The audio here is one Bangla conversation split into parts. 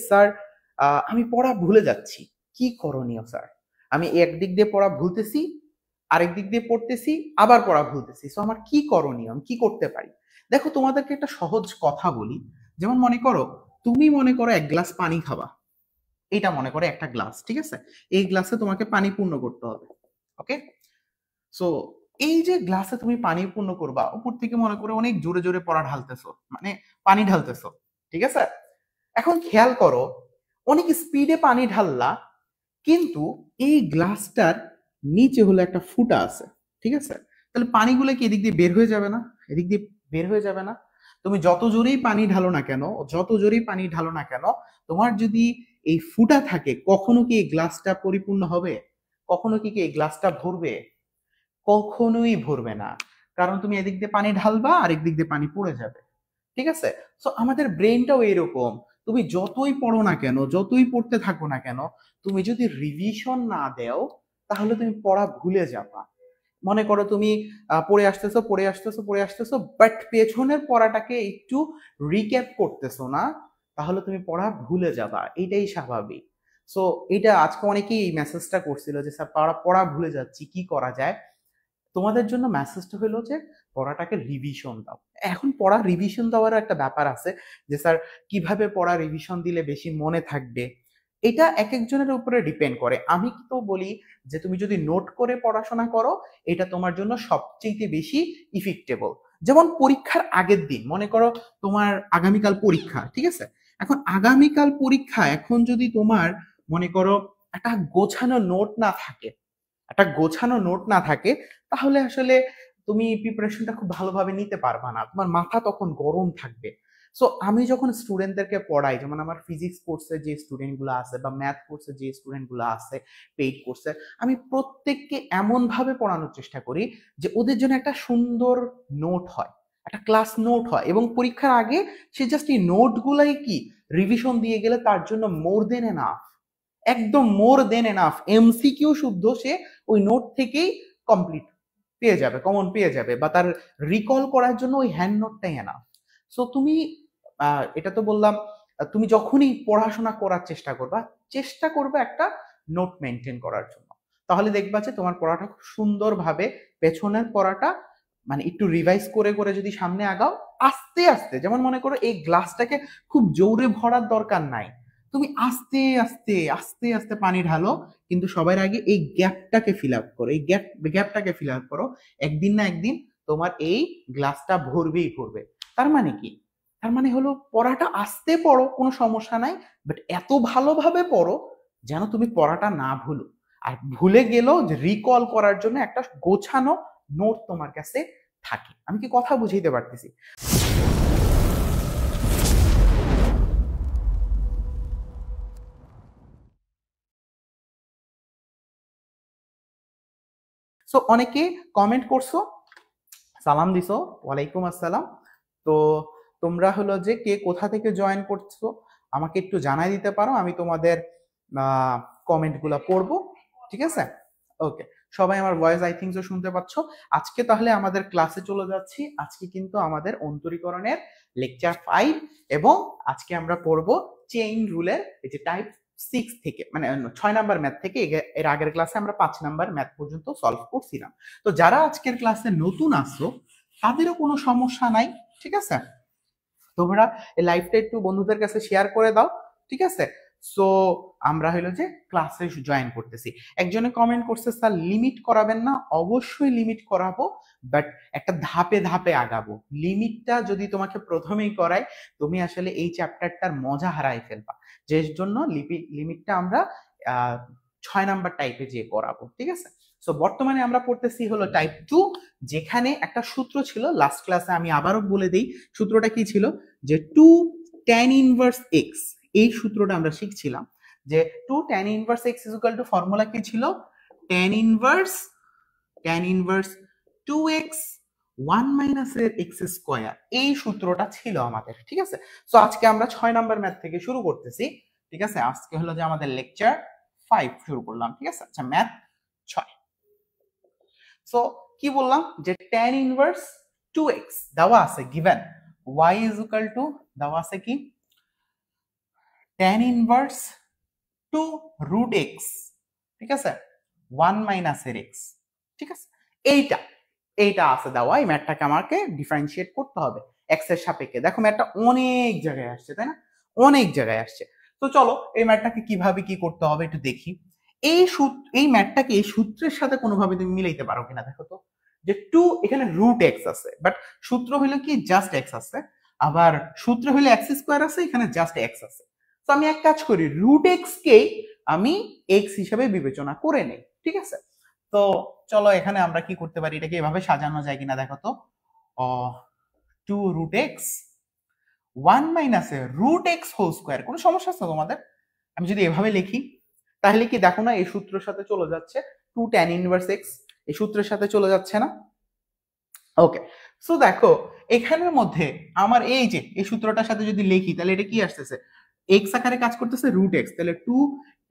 স্যার আমি পড়া ভুলে যাচ্ছি, কি করণীয় স্যার? আমি একদিক দিয়ে পড়া ভুলতেছি, আরেক দিক দিয়ে পড়তেছি, আবার পড়া ভুলতেছি। সো আমার কি করণীয়, আমি কি করতে পারি? দেখো তোমাদেরকে একটা সহজ কথা বলি। যেমন মনে করো, তুমি মনে করো এক গ্লাস পানি খাবা, এটা মনে করো একটা গ্লাস, ঠিক আছে? এই গ্লাসে তোমাকে পানি পূর্ণ করতে হবে। ওকে, সো এই যে গ্লাসে তুমি পানি পূর্ণ করবা, উপর থেকে মনে করো অনেক জোরে জোরে পড়া ঢালতেছো, মানে পানি ঢালতেছো, ঠিক আছে? এখন খেয়াল করো, অনেক স্পিডে পানি ঢাললা, কিন্তু এই গ্লাসটার নিচে হলো একটা ফুটা আছে, ঠিক আছে? তাহলে পানিগুলো কি এদিক দিয়ে বের হয়ে যাবে না? এদিক দিয়ে বের হয়ে যাবে না? তুমি যত জোরেই পানি ঢালো না কেন, যত জোরেই পানি ঢালো না কেন, তোমার যদি এই ফুটা থাকে, কখনো কি এই গ্লাসটা পরিপূর্ণ হবে? কখনো কি এই গ্লাসটা ভরবে? কখনোই ভরবে না। কারণ তুমি এদিক দিয়ে পানি ঢালবা, আরেক দিক দিয়ে পানি পড়ে যাবে, ঠিক আছে? সো আমাদের ব্রেনটাও এরকম। তুমি যতই পড়ো না কেন, যতই পড়তে থাকো না কেন, তুমি যদি রিভিশন না দেও, তাহলে তুমি পড়া ভুলে যাবা। মনে করো তুমি পড়ে আসতেছো, বাট পেছনের পড়াটাকে একটু রিক্যাপ করতেছো না, তাহলে তুমি পড়া ভুলে যাবা, এটাই স্বাভাবিক। সো এটা আজকে অনেকেই এই মেসেজটা করছিল যে স্যার পড়া পড়া ভুলে যাচ্ছি, কি করা যায়? তোমাদের জন্য মেসেজটা হলো যে পড়াটাকে রিভিশন দাও। এখন পড়া রিভিশন দেওয়ার একটা ব্যাপার আছে যে স্যার কিভাবে পড়া রিভিশন দিলে বেশি মনে থাকবে, এটা এক একজনের উপরে ডিপেন্ড করে। আমি তো বলি যে তুমি যদি নোট করে পড়াশোনা করো, এটা তোমার জন্য সবচেয়ে বেশি ইফেক্টেবল। যেমন পরীক্ষার আগের দিন মনে করো তোমার আগামীকাল পরীক্ষা, ঠিক আছে? এখন আগামীকাল পরীক্ষা, এখন যদি তোমার মনে করো একটা গোছানো নোট না থাকে, তাহলে আসলে তুমি প্রিপারেশনটা খুব ভালোভাবে নিতে পারবা না, তোমার মাথা তখন গরম থাকবে। সো আমি যখন স্টুডেন্টদেরকে পড়াই, যেমন আমার ফিজিক্স কোর্সে যে স্টুডেন্টগুলো আছে বা ম্যাথ কোর্সে যে স্টুডেন্টগুলো আছে পেইড কোর্সে, আমি প্রত্যেককে এমন ভাবে পড়ানোর চেষ্টা করি যে ওদের জন্য একটা সুন্দর নোট হয়, একটা ক্লাস নোট হয়, এবং পরীক্ষার আগে সে জাস্ট এই নোটগুলাই কি রিভিশন দিয়ে গেলে তার জন্য মোর দেন এনাফ, একদম মোর দেন এনাফ। এমসিকিউ শুদ্ধ সে ওই নোট থেকেই কমপ্লিট পেয়ে যাবে, কমন পেয়ে যাবে, বা তার রিকল করার জন্য ওই হ্যান্ড নোটটাই এনাফ। সো তুমি এটা তো বললাম, তুমি যখনই পড়াশোনা করার চেষ্টা করবে একটা নোট মেনটেন করার জন্য, তাহলে দেখবা যে তোমার পড়াটা খুব সুন্দরভাবে, পেছনের পড়াটা মানে একটু রিভাইজ করে করে যদি সামনে আগাও, আস্তে আস্তে, যেমন মনে করো এই গ্লাসটাকে খুব জোরে ভরার দরকার নাই, তুমি আস্তে আস্তে আস্তে আস্তে পানি ঢালো, কিন্তু সবার আগে এই গ্যাপটাকে ফিল আপ করো, এই গ্যাপটাকে ফিল আপ করো। একদিন না একদিন তোমার এই গ্লাসটা ভরবেই ভরবে। তার মানে কি? তার মানে হলো পড়াটা আস্তে পড়ো, কোনো সমস্যা নাই, বাট এত ভালোভাবে পড়ো যেন তুমি পড়াটা না ভুলো। আর ভুলে গেলেও রিকল করার জন্য একটা গোছানো নোট তোমার কাছে থাকে। আমি কি কথা বুঝাইতে পারতেছি? সো অনেকে কমেন্ট করছো, সালাম দিছো, ওয়ালাইকুম আসসালাম। তো তোমরা হলো যে কে কোথা থেকে জয়েন করছো আমাকে একটু জানাই দিতে পারো, আমি তোমাদের কমেন্ট গুলা পড়বো, ঠিক আছে? ওকে, সবাই আমার ভয়েস আই থিঙ্ক শুনতে পাচ্ছ। আজকে তাহলে আমাদের ক্লাসে চলে যাচ্ছি। আজকে কিন্তু আমাদের অন্তরীকরণের লেকচার 5, এবং আজকে আমরা পড়বো চেইন রুলের এই যে টাইপ 6 থেকে, মানে 6 নাম্বার ম্যাথ থেকে। এর আগের ক্লাসে আমরা 5 নাম্বার ম্যাথ পর্যন্ত সলভ করছিলাম। তো যারা আজকের ক্লাসে নতুন আসছো তাদেরও কোনো সমস্যা নাই, ঠিক আছে? তোমরা এই লাইভটা একটু বন্ধুদের কাছে শেয়ার করে দাও, ঠিক আছে? সো আমরা হলো যে ক্লাসে জয়েন করতেছি। একজনে কমেন্ট করছে স্যার লিমিট করাবেন না? অবশ্যই লিমিট করাবো, বাট একটা ধাপে ধাপে আগাবো। লিমিটটা যদি তোমাকে প্রথমেই করাই, তুমি আসলে এই চ্যাপ্টারটার মজা হারাই ফেলবা, যে জন্য লিমিটটা আমরা 6 নাম্বার টাইপে যে করাবো, ঠিক আছে? সো বর্তমানে আমরা পড়তেছি হলো টাইপ 2, যেখানে একটা সূত্র ছিল লাস্ট ক্লাসে, আমি আবারও বলে দিই সূত্রটা কি ছিল, যে 2 tan ইনভার্স x, এই সূত্রটা আমরা শিখছিলাম, যে 2 tan inverse x is equal two, formula কি ছিল, tan ইনভার্স 2x 1 মাইনাস এর x স্কয়ার, এই সূত্রটা ছিল আমাদের, ঠিক আছে? সো আজকে আমরা 6 নাম্বার ম্যাথ থেকে শুরু করতেছি, ঠিক আছে? আজকে হলো যে আমাদের লেকচার 5 শুরু করলাম, ঠিক আছে? আচ্ছা, ম্যাথ 6। সো কি বললাম, যে tan ইনভার্স 2x দেওয়া আছে, given y is equal two, দেওয়া আছে কি tan ইনভার্স 2 রুট এক্স, ঠিক আছে, 1 মাইনাস এর এক্স, ঠিক আছে, এইটা এইটা আছে দেওয়া। এই ম্যাথটাকে আমাকে ডিফারেন্সিয়েট করতে হবে এক্স এর সাপেক্ষে। দেখো ম্যাথটা অনেক জায়গায় আসছে, তাই না, অনেক জায়গায় আসছে। তো চলো এই ম্যাথটাকে কিভাবে কি করতে হবে একটু দেখি। এই ম্যাথটাকে এই সূত্রের সাথে কোনোভাবে তুমি মিলাইতে পারো কিনা দেখো তো। যে 2 এখানে রুট এক্স আছে, বাট সূত্র হলো কি জাস্ট এক্স আছে, আবার সূত্র হলো এক্স স্কোয়ার আছে, এখানে জাস্ট এক্স আছে। তো আমি এক কাজ করি, রুট এক্স কে আমি এক্স হিসাবে বিবেচনা করে নেই, ঠিক আছে। তো চলো এখানে আমরা কি করতে পারি, এটাকে এভাবে সাজানো যায় কিনা দেখো তো। 2 root x 1 minus root x whole square, কোনো সমস্যা আছে তোমাদের? আমি যদি এভাবে লিখি তাহলে কি দেখো না এই সূত্রের সাথে চলে যাচ্ছে 2 tan ইনভার্স এক্স, এই সূত্রের সাথে চলে যাচ্ছে না? ওকে, সো দেখো এখানের মধ্যে আমার এই যে এই সূত্রটার সাথে যদি লিখি তাহলে এটা কি আসতেছে, এক্স আকারে কাজ করতেছে রুট এক্স, তাহলে 2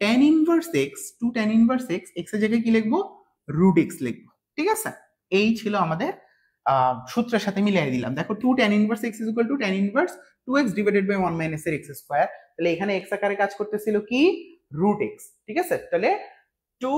tan inverse x, 2 tan inverse x, x এর জায়গায় কি লিখবো, রুট এক্স লিখবো, ঠিক আছে। এই ছিল আমাদের সূত্রের সাথে মিলিয়ে দিলাম। দেখো 2 tan inverse x is equal to tan inverse 2x divided by 1 minus এর এক্স স্কয়ার, তাহলে এখানে এক্স আকারে কাজ করতেছিল কি রুট এক্স, ঠিক আছে। তাহলে 2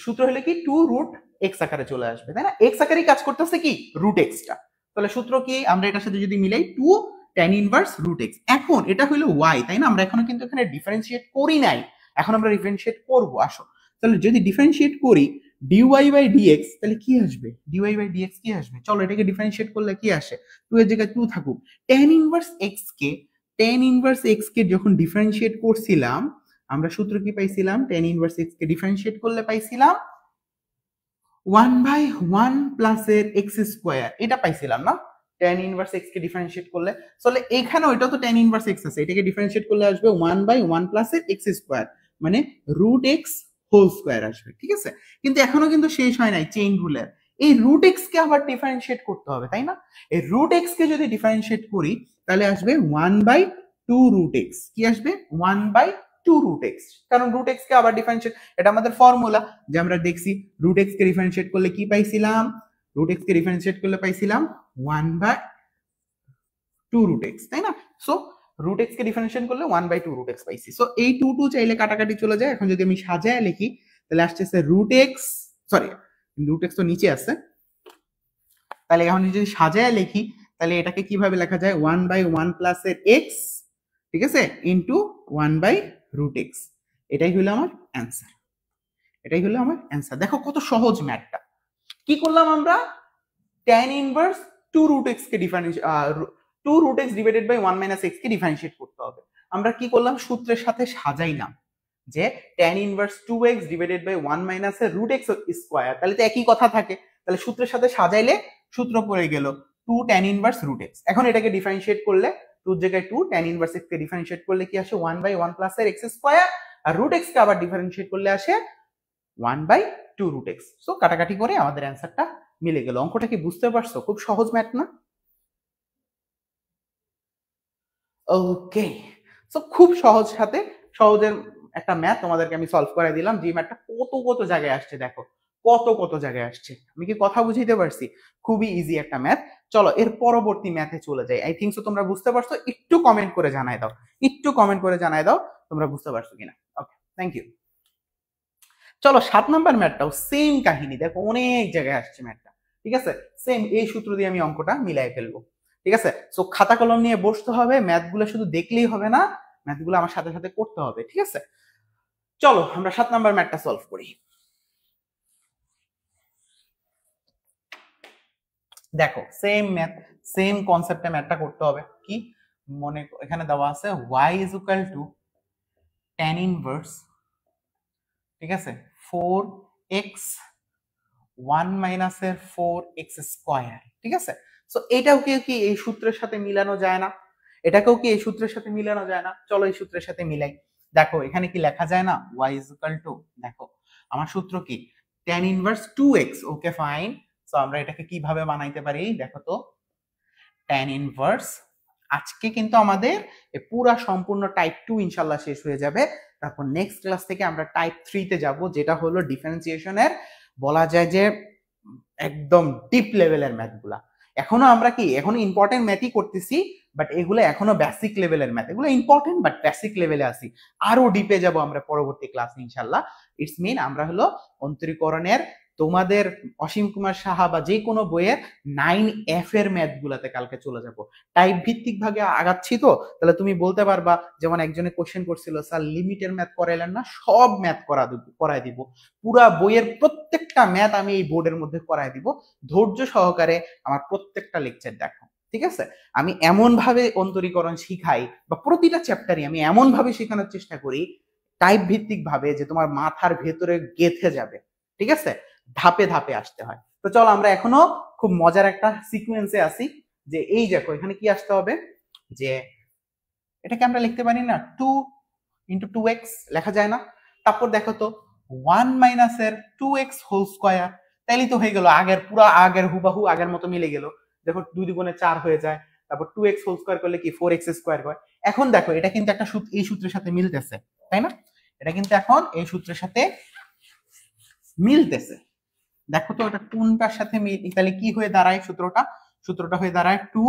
সূত্র হলে কি 2 রুট এক্স আকারে চলে আসবে, তাই না, এক্স আকারেই কাজ করতেছে কি রুট এক্সটা। তাহলে সূত্র কি, আমরা এটার সাথে যদি মিলাই 2 tan ইনভার্স রুট এক্স, এখন এটা হলো y, তাই না, আমরা এখনো কিন্তু এখানে ডিফারেন্সিয়েট করি নাই, এখন আমরা ডিফারেন্সিয়েট করব। আসো তাহলে যদি ডিফারেন্সিয়েট করি dy বাই dx, তাহলে কি আসবে, dy বাই dx কি আসবে, চলো এটাকে ডিফারেন্সিয়েট করলে কি আসে, 2 এর জায়গায় 2 থাকুক, tan ইনভার্স x কে যখন ডিফারেন্সিয়েট করছিলাম আমরা সূত্র কি পাইছিলাম, tan ইনভার্স x কে ডিফারেন্সিয়েট করলে পাইছিলাম 1 বাই 1 প্লাস এর এক্স স্কয়ার, এটা পাইছিলাম না tan ইনভার্স x কে ডিফারেন্সিয়েট করলে। তাহলে এখানে ওইটা তো tan ইনভার্স x আছে, এটাকে ডিফারেন্সিয়েট করলে আসবে 1 বাই 1 প্লাস এর এক্স স্কয়ার, মানে রুট এক্স হোল স্কয়ার আসবে, ঠিক আছে। কিন্তু এখনো কিন্তু শেষ হয় নাই চেইন রুলের, এই রুট এক্স কে আবার ডিফারেন্সিয়েট করতে হবে, তাই না। এই রুট এক্স কে যদি ডিফারেন্সিয়েট করি তাহলে আসবে 1 বাই 2 রুট এক্স, কি আসবে 1 বাই 2 রুট এক্স, কারণ রুট এক্স কে আবার ডিফারেন্সিয়েট, এটা আমাদের ফর্মুলা যে আমরা দেখছি রুট এক্স কে ডিফারেন্সিয়েট করলে কি পাইছিলাম, রুট এক্স কে ডিফারেন্সিয়েট করলে পাইছিলাম 1 বাই 2 রুট এক্স, তাই না। সো রুট এক্স কে ডিফারেন্সিয়েট করলে 1 বাই 2 রুট এক্স পাইছি। সো এই 2 2 চাইলে কাটাকাটি চলে যায়, এখন যদি আমি সাজায় লিখি তাহলে আসছে root x, sorry root x তো নিচে আছে, তাহলে এখন যদি সাজায় লিখি তাহলে এটাকে কিভাবে লেখা যায়, 1 বাই 1 প্লাস এর এক্স, ঠিক আছে, ইনটু 1 বাই রুট এক্স, এটাই হলো আমার অ্যান্সার, এটাই হলো আমার অ্যান্সার। দেখো কত সহজ ম্যাথটা। কি করলাম আমরা, tan ইনভার্স 2 রুট এক্স কে differentiate 2 root x divided by 1 minus x কে ডিফারেন্সিয়েট করতে হবে। আমরা কি করলাম, সূত্রের সাথে সাজাইলাম যে tan inverse 2x divided by 1 minus এর রুট এক্স স্কয়ার, তাহলে তো একই কথা থাকে, তাহলে সূত্রের সাথে সাজাইলে সূত্র পড়ে গেল 2 tan ইনভার্স রুট এক্স। এখন এটাকে ডিফারেন্সিয়েট করলে 2 এর জায়গায় 2, tan ইনভার্স x কে ডিফারেন্সিয়েট করলে কি আসে 1 বাই 1 প্লাস এর এক্স স্কয়ার, আর রুট এক্স কে আবার ডিফারেন্সিয়েট করলে আসে 1 বাই 2 রুট এক্স। সো কাটাকাটি করে আমাদের অ্যান্সারটা মিলে গেল। অঙ্কটা কি বুঝতে পারছো, খুব সহজ ম্যাথ না? ওকে, সো খুব সহজ সাথে সহজের একটা ম্যাথ তোমাদেরকে আমি সলভ করে দিলাম, যে ম্যাথটা কত কত জায়গায় আসছে, দেখো কত কত জায়গায় আসছে, আমি কি কথা বুঝাইতে পারছি? খুবই ইজি একটা ম্যাথ। চলো এর পরবর্তী ম্যাথে চলে যাই। আই থিংক সো তোমরা বুঝতে পারছো, একটু কমেন্ট করে জানাই দাও, একটু কমেন্ট করে জানাই দাও তোমরা বুঝতে পারছো কিনা। ওকে, থ্যাংক ইউ। চলো 7 নাম্বার ম্যাথটাও সেম কাহিনী, দেখো অনেক জায়গায় আসছে ম্যাথটা, ঠিক আছে, সেম এই সূত্র দিয়ে আমি অঙ্কটা মিলাই ফেলবো, ঠিক আছে। সো খাতা কলম নিয়ে বসতে হবে, ম্যাথগুলো শুধু দেখলেই হবে না, ম্যাথগুলো আমার সাথে সাথে করতে হবে, ঠিক আছে। চলো আমরা 7 নাম্বার ম্যাথটা সলভ করি। দেখো সেম ম্যাথ, সেম কনসেপ্টে ম্যাথটা করতে হবে। কি মনে, এখানে দেওয়া আছে y is equal to tan inverse, ঠিক আছে, 4x 1 মাইনাস এর 4x স্কয়ার, ঠিক আছে। সো এটাও কি এই সূত্রের সাথে মিলানো যায় না, এটাকেও কি এই সূত্রের সাথে মিলানো যায় না, চলো এই সূত্রের সাথে মিলাই। দেখো এখানে কি লেখা যায় না, y ইজ ইকুয়াল টু, দেখো আমার সূত্র কি tan inverse 2x, okay fine. So আমরা এটাকে কিভাবে বানাইতে পারি, দেখো তো tan ইনভার্স, আজকে কিন্তু আমাদের পুরা সম্পূর্ণ টাইপ 2 ইনশাআল্লাহ শেষ হয়ে যাবে, তারপর নেক্সট ক্লাস থেকে আমরা টাইপ 3 তে যাব, যেটা হলো ডিফারেন্সিয়েশনের বলা যায় যে একদম ডিপ লেভেলের ম্যাথগুলা। এখনো আমরা কি এখনো ইম্পর্টেন্ট ম্যাথই করতেছি, বাট এগুলো এখনো বেসিক লেভেলের ম্যাথ, এগুলো ইম্পর্টেন্ট বাট বেসিক লেভেলে আসি। আরো ডিপে যাব আমরা পরবর্তী ক্লাসে ইনশাল্লাহ। ইটস মিন আমরা হলো অন্তরীকরণের তোমাদের অসীম কুমার সাহা বা যে কোনো বইয়ের 9F এর ম্যাথ গুলাতে কালকে চলে যাব। টাইপ ভিত্তিক ভাগে আগাচ্ছি তো, তাহলে তুমি বলতে পারবা, যেমন একজনে কোশ্চেন করছিল স্যার লিমিটের ম্যাথ করাইলেন না, সব ম্যাথ করাই দিব, পুরা বইয়ের প্রত্যেকটা ম্যাথ আমি এই বোর্ডের মধ্যে করাই দিব। ধৈর্য সহকারে আমার প্রত্যেকটা লেকচার দেখো, ঠিক আছে? আমি এমন ভাবে অন্তরীকরণ শিখাই বা প্রতিটা চ্যাপ্টারই আমি এমন ভাবে শেখানোর চেষ্টা করি টাইপ ভিত্তিক ভাবে যে তোমার মাথার ভেতরে গেঁথে যাবে, ঠিক আছে? ধাপে ধাপে আসতে হয়। তো চলো আমরা এখনো খুব মজার একটা সিকোয়েন্সে আসি, যে এই দেখো এখানে কি আসতে হবে, যে এটাকে আমরা লিখতে পারি না 2 × 2x লেখা যায় না? তারপর দেখো তো 1 মাইনাসের 2x হোল স্কয়ার, তাইলে তো হয়ে গেল আগের পুরো আগের হুবাহু আগের মতো মিলে গেল। দেখো 2 × 4 হয়ে যায়, তারপর 2x হোল স্কয়ার করলে কি 4x স্কয়ার হয়। এখন দেখো এটা কিন্তু একটা এই সূত্রের সাথে মিলতেছে, তাই না? এটা কিন্তু এখন এই সূত্রের সাথে মিলতেছে। দেখো তো এটা কোনটার সাথে তাহলে কি হয়ে দাঁড়ায় সূত্রটা হয়ে দাঁড়ায় 2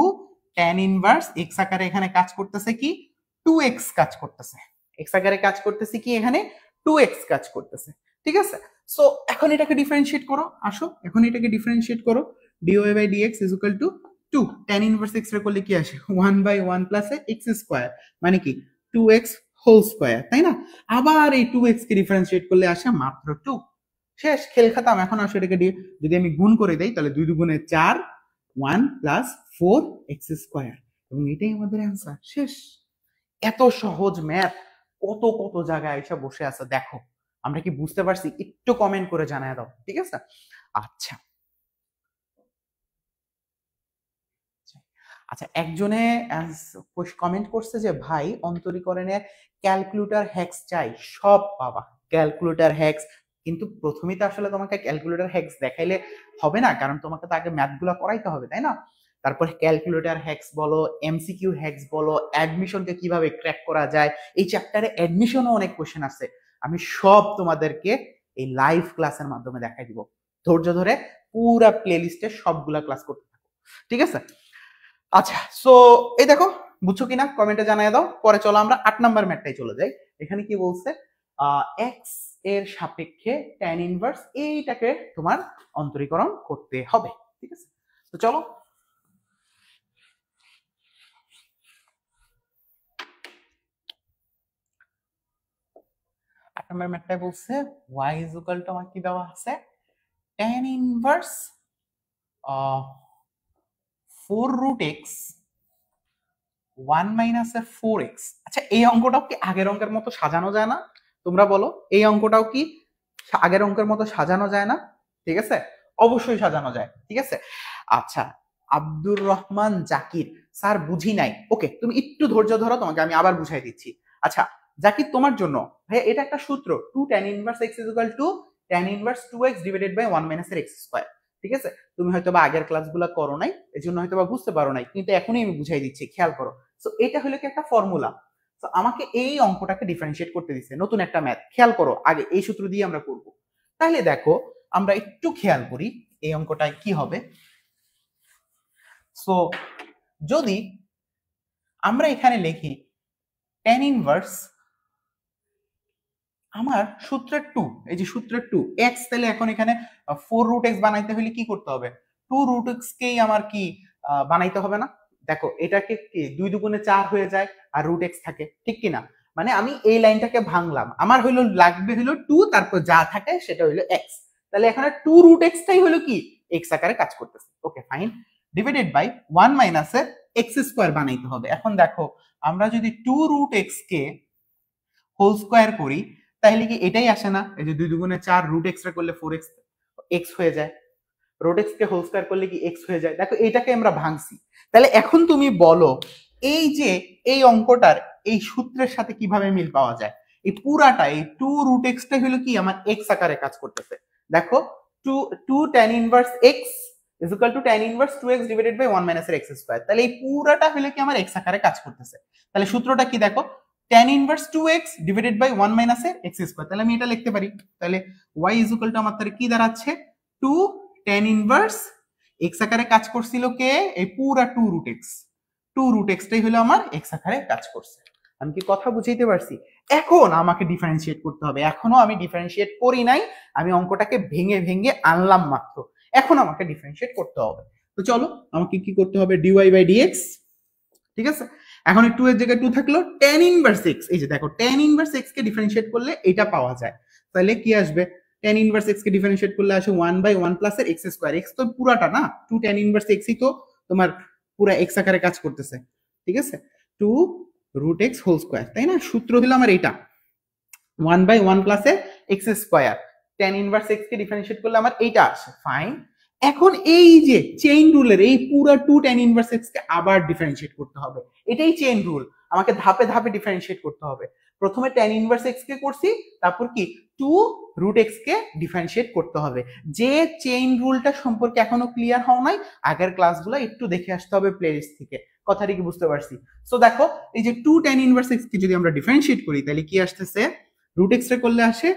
tan ইনভার্স x আকারে এখানে কাজ করতেছে কি 2x কাজ করতেছে, x আকারে কাজ করতেছে কি এখানে 2x কাজ করতেছে, ঠিক আছে? সো এখন এটাকে ডিফারেন্সিয়েট করো, আসো এখন এটাকে ডিফারেন্সিয়েট করো, dy/dx = 2 tan ইনভার্স x এর করলে কি আসে 1/1 + x স্কয়ার, মানে কি 2x হোল স্কয়ার, তাই না? আবার এই 2x কে ডিফারেন্সিয়েট করলে আসে মাত্র 2। শেষ, খেল খাতাম। এখন আসলে এটাকে যদি আমি গুণ করে দেই তাহলে 2 × 2 = 4, 1 + 4x স্কয়ার, এবং এটাই আমাদের অ্যান্সার। শেষ। এত সহজ ম্যাথ কত কত জায়গায় এসে বসে আছে দেখো, আমরা কি বুঝতে পারছি? একটু কমেন্ট করে জানায় দাও, ঠিক আছে? আচ্ছা আচ্ছা, একজনে কমেন্ট করছে যে ভাই অন্তরীকরণের ক্যালকুলেটর হ্যাক্স চাই, সব পাবা ক্যালকুলেটর হ্যাক্স। কিন্তু প্রথমেই তো আসলে তোমাকে ক্যালকুলেটর হ্যাক্স দেখাইলে হবে না, কারণ তোমাকে তো আগে ম্যাথগুলো করাইতে হবে, তাই না? তারপর ক্যালকুলেটর হ্যাক্স বলো, এমসিকিউ হ্যাক্স বলো, অ্যাডমিশনকে কিভাবে ক্র্যাক করা যায়, এই চ্যাপ্টারে অ্যাডমিশনও অনেক কোশ্চেন আছে, আমি সব তোমাদেরকে এই লাইভ ক্লাসের মাধ্যমে দেখাই দিব। ধৈর্য ধরে পুরা প্লেলিস্টে সবগুলা ক্লাস করতে থাকো, ঠিক আছে? আচ্ছা, সো এই দেখো বুঝছো কিনা কমেন্টে জানিয়ে দাও। পরে চলো আমরা 8 নাম্বার ম্যাথটাই চলে যাই। এখানে কি বলছে, x এর সাপেক্ষে tan ইনভার্স এইটাকে তোমার অন্তরীকরণ করতে হবে, ঠিক আছে? তো চলো আট নাম্বার ম্যাথটাই বলছে y = আমার কি দেওয়া আছে tan ইনভার্স 4√x 1 - 4x। আচ্ছা, এই অঙ্কটাও কি আগের অঙ্কের মতো সাজানো যায় না? তোমরা বলো, এই অঙ্কটাও কি আগের অঙ্কের মতো সাজানো যায় না? ঠিক আছে, অবশ্যই সাজানো যায়, ঠিক আছে? আচ্ছা, আব্দুর রহমান জাকির, স্যার বুঝি নাই। ওকে, তুমি একটু ধৈর্য ধরো, তোমাকে আমি আবার বুঝাই দিচ্ছি। আচ্ছা জাকির, তোমার জন্য ভাই এটা একটা সূত্র, 2 tan inverse x = tan inverse 2x / 1 - x square, ঠিক আছে? তুমি হয়তো বা আগের ক্লাসগুলো করো নাই, এজন্য হয়তো বা বুঝতে পারো নাই, কিন্তু এখনই আমি বুঝাই দিচ্ছি, খেয়াল করো। সো এটা হলো কি একটা ফর্মুলা। তো আমাকে এই অঙ্কটাকে ডিফারেন্সিয়েট করতে দিচ্ছে, নতুন একটা ম্যাথ, খেয়াল করো, আগে এই সূত্র দিয়ে আমরা করব। তাহলে দেখো আমরা একটু খেয়াল করি এই অঙ্কটায় কি হবে। সো যদি আমরা এখানে লিখি tan ইনভার্স আমার সূত্রের 2, এই যে সূত্রের 2 x, তাহলে এখন এখানে 4√x বানাইতে হলে কি করতে হবে, 2√x কেই আমার কি বানাইতে হবে না? দেখো এটাকে কি 2 × 2 = 4 হয়ে যায় আর √x থাকে, ঠিক কি না? মানে আমি এই লাইনটাকে ভাঙলাম, আমার হইলো লাগবে হইলো 2, তারপর যা থাকে সেটা হইলো x। তাহলে এখানে 2√x টাই হলো কি x আকারে কাজ করতেছে। Okay fine, divided by 1 - x square বানাইতে হবে। এখন দেখো আমরা যদি 2√x কে হোল স্কয়ার করি তাহলে কি এটাই আসে না, এই যে 2 × 4 √x টা করলে 4x x হয়ে যায়, √x কে হোল স্কয়ার করলে কি x হয়ে যায়। দেখো এটাকে আমরা ভাঙছি। তাহলে এখন তুমি বলো এই যে এই অঙ্কটার এই সূত্রের সাথে কিভাবে মিল পাওয়া যায়? এই পুরাটা এই 2√x টা হলো কি আমার x আকারে কাজ করতেছে। দেখো 2 tan inverse x = tan inverse 2x / 1 - x square, তাহলে এই পুরাটা হলো কি আমার x আকারে কাজ করতেছে। তাহলে সূত্রটা কি দেখো, tan inverse 2x / 1 - x square. তাহলে আমি এটা লিখতে পারি, তাহলে y = আমার তাহলে কি দাঁড়াচ্ছে 2 tan ইনভার্স x আকারে কাজ করছিল কে এই পুরা 2√x, 2√x-টাই হলো আমার x আকারে কাজ করছে। আমি কি কথা বুঝাইতে পারছি? এখন আমাকে ডিফারেন্সিয়েট করতে হবে। এখনো আমি ডিফারেন্সিয়েট করি নাই, আমি অঙ্কটাকে ভেঙে ভেঙে আনলাম মাত্র। এখন আমাকে ডিফারেন্সিয়েট করতে হবে। তো চলো আমাকে কি করতে হবে, dy/dx, ঠিক আছে। এখন 2 এর জায়গায় 2 থাকলো, tan ইনভার্স x, এই যে দেখো tan ইনভার্স x কে ডিফারেন্সিয়েট করলে এটা পাওয়া যায়। তাহলে কি আসবে, tan ইনভার্স x কে ডিফারেন্সিয়েট করলে আসে 1/1 প্লাস এর x স্কয়ার। x তো পুরাটা না, 2 tan ইনভার্স x ই তো তোমার পুরা x আকারে কাজ করতেছে, ঠিক আছে। 2√x হোল স্কয়ার, তাই না? সূত্র হলো আমার এটা 1/1 প্লাস এর x square. tan inverse x কে ডিফারেন্সিয়েট করলে আমার এইটা আসে, ফাইন। এখন এই যে চেইন রুলের এই পুরো 2 tan ইনভার্স x কে আবার ডিফারেন্সিয়েট করতে হবে। এটাই চেইন রুল, আমাকে ধাপে ধাপে ডিফারেন্সিয়েট করতে হবে। প্রথমে tan ইনভার্স x কে করছি, তারপর কি 2√x কে ডিফারেন্সিয়েট করতে হবে। যে চেইন রুলটা সম্পর্কে এখনো ক্লিয়ার হও নাই, আগের ক্লাসগুলো একটু দেখে আসতে হবে প্লেলিস্ট থেকে। কথাটি কি বুঝতে পারছি? সো দেখো এই যে 2 tan ইনভার্স x কে যদি আমরা ডিফারেন্সিয়েট করি তাহলে কি আসতেছে, √x রে করলে আসে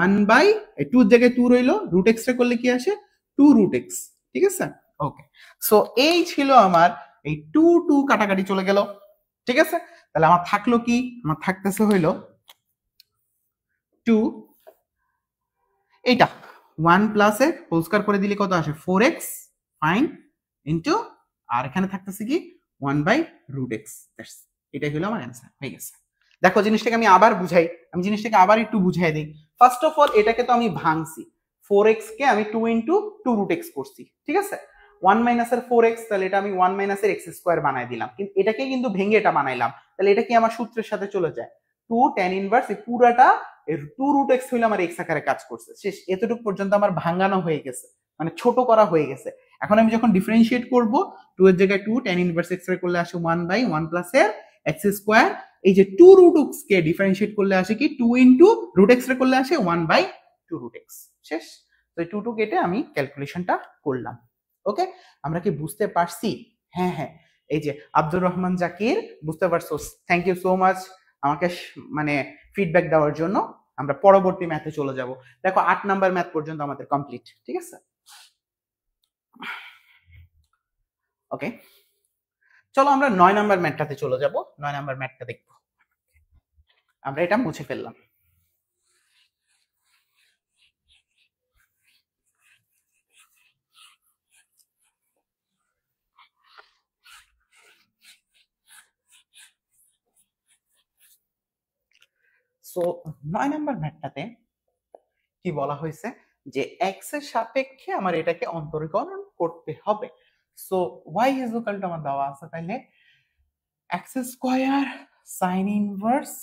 1/2 এর জায়গায় 2 রইলো, √x রে করলে কি আসে 2√x, ঠিক আছে। ওকে, সো এই ছিল আমার এই 2 কাটাকাটি চলে গেল, ঠিক আছে। তাহলে আমার থাকলো কি, আমার থাকতেছে হইলো 2, এইটা 1 প্লাস এর হোল স্কয়ার করে দিলে কত আসে 4x, ফাইন, ইনটু আর এখানে থাকতেছে কি 1/√x। এটাই হলো আমার অ্যান্সার, হয়ে গেছে। দেখো জিনিসটাকে আমি আবার বুঝাই, আমি জিনিসটাকে আবার একটু বুঝাই দিই। ফার্স্ট অফ অল এটাকে তো আমি ভাঙছি, 4x কে আমি 2 ইনটু 2√x করছি, ঠিক আছে। 1 মাইনাস এর 4x, তাহলে এটা আমি 1 মাইনাস এর x স্কয়ার বানাই দিলাম, কিন্তু এটাকে কিন্তু ভেঙে এটা বানাইলাম, তাহলে এটা কি আমার সূত্রের সাথে চলে যায়। 2 tan ইনভার্স এই পুরাটা এর 2√x হইলে আমার x আকারে কাজ করছে, শেষ। এতটুকু পর্যন্ত আমার ভাঙানো হয়ে গেছে, মানে ছোট করা হয়ে গেছে। এখন আমি যখন ডিফারেন্সিয়েট করব, 2 এর জায়গায় 2 tan ইনভার্স x এর করলে আসে 1/1 প্লাস এর x স্কয়ার। এই যে 2√x কে ডিফারেন্সিয়েট করলে আসে কি 2 ইনটু √x এর করলে আসে 1/2√x, শেষ। তো এই 2 কেটে আমি ক্যালকুলেশনটা করলাম। ওকে, আমরা কি বুঝতে পারছি? হ্যাঁ হ্যাঁ, এই যে আব্দুর রহমান জাকির, বুঝতে পারছো? থ্যাংক ইউ সো মাচ আমাকে মানে ফিডব্যাক দেওয়ার জন্য। আমরা পরবর্তী ম্যাথে চলে যাব। দেখো 8 নাম্বার ম্যাথ পর্যন্ত আমাদের কমপ্লিট, ঠিক আছে। ওকে, চলো আমরা 9 নাম্বার ম্যাথটাতে চলে যাব। 9 নাম্বার ম্যাথটা দেখব, আমরা এটা মুছে ফেললাম। সো 9 নাম্বার ম্যাথটাতে কি বলা হয়েছে যে x এর সাপেক্ষে আমার এটাকে অন্তরীকরণ করতে হবে। So y is equal to আমার দেওয়া আছে, তাহলে x square sin inverse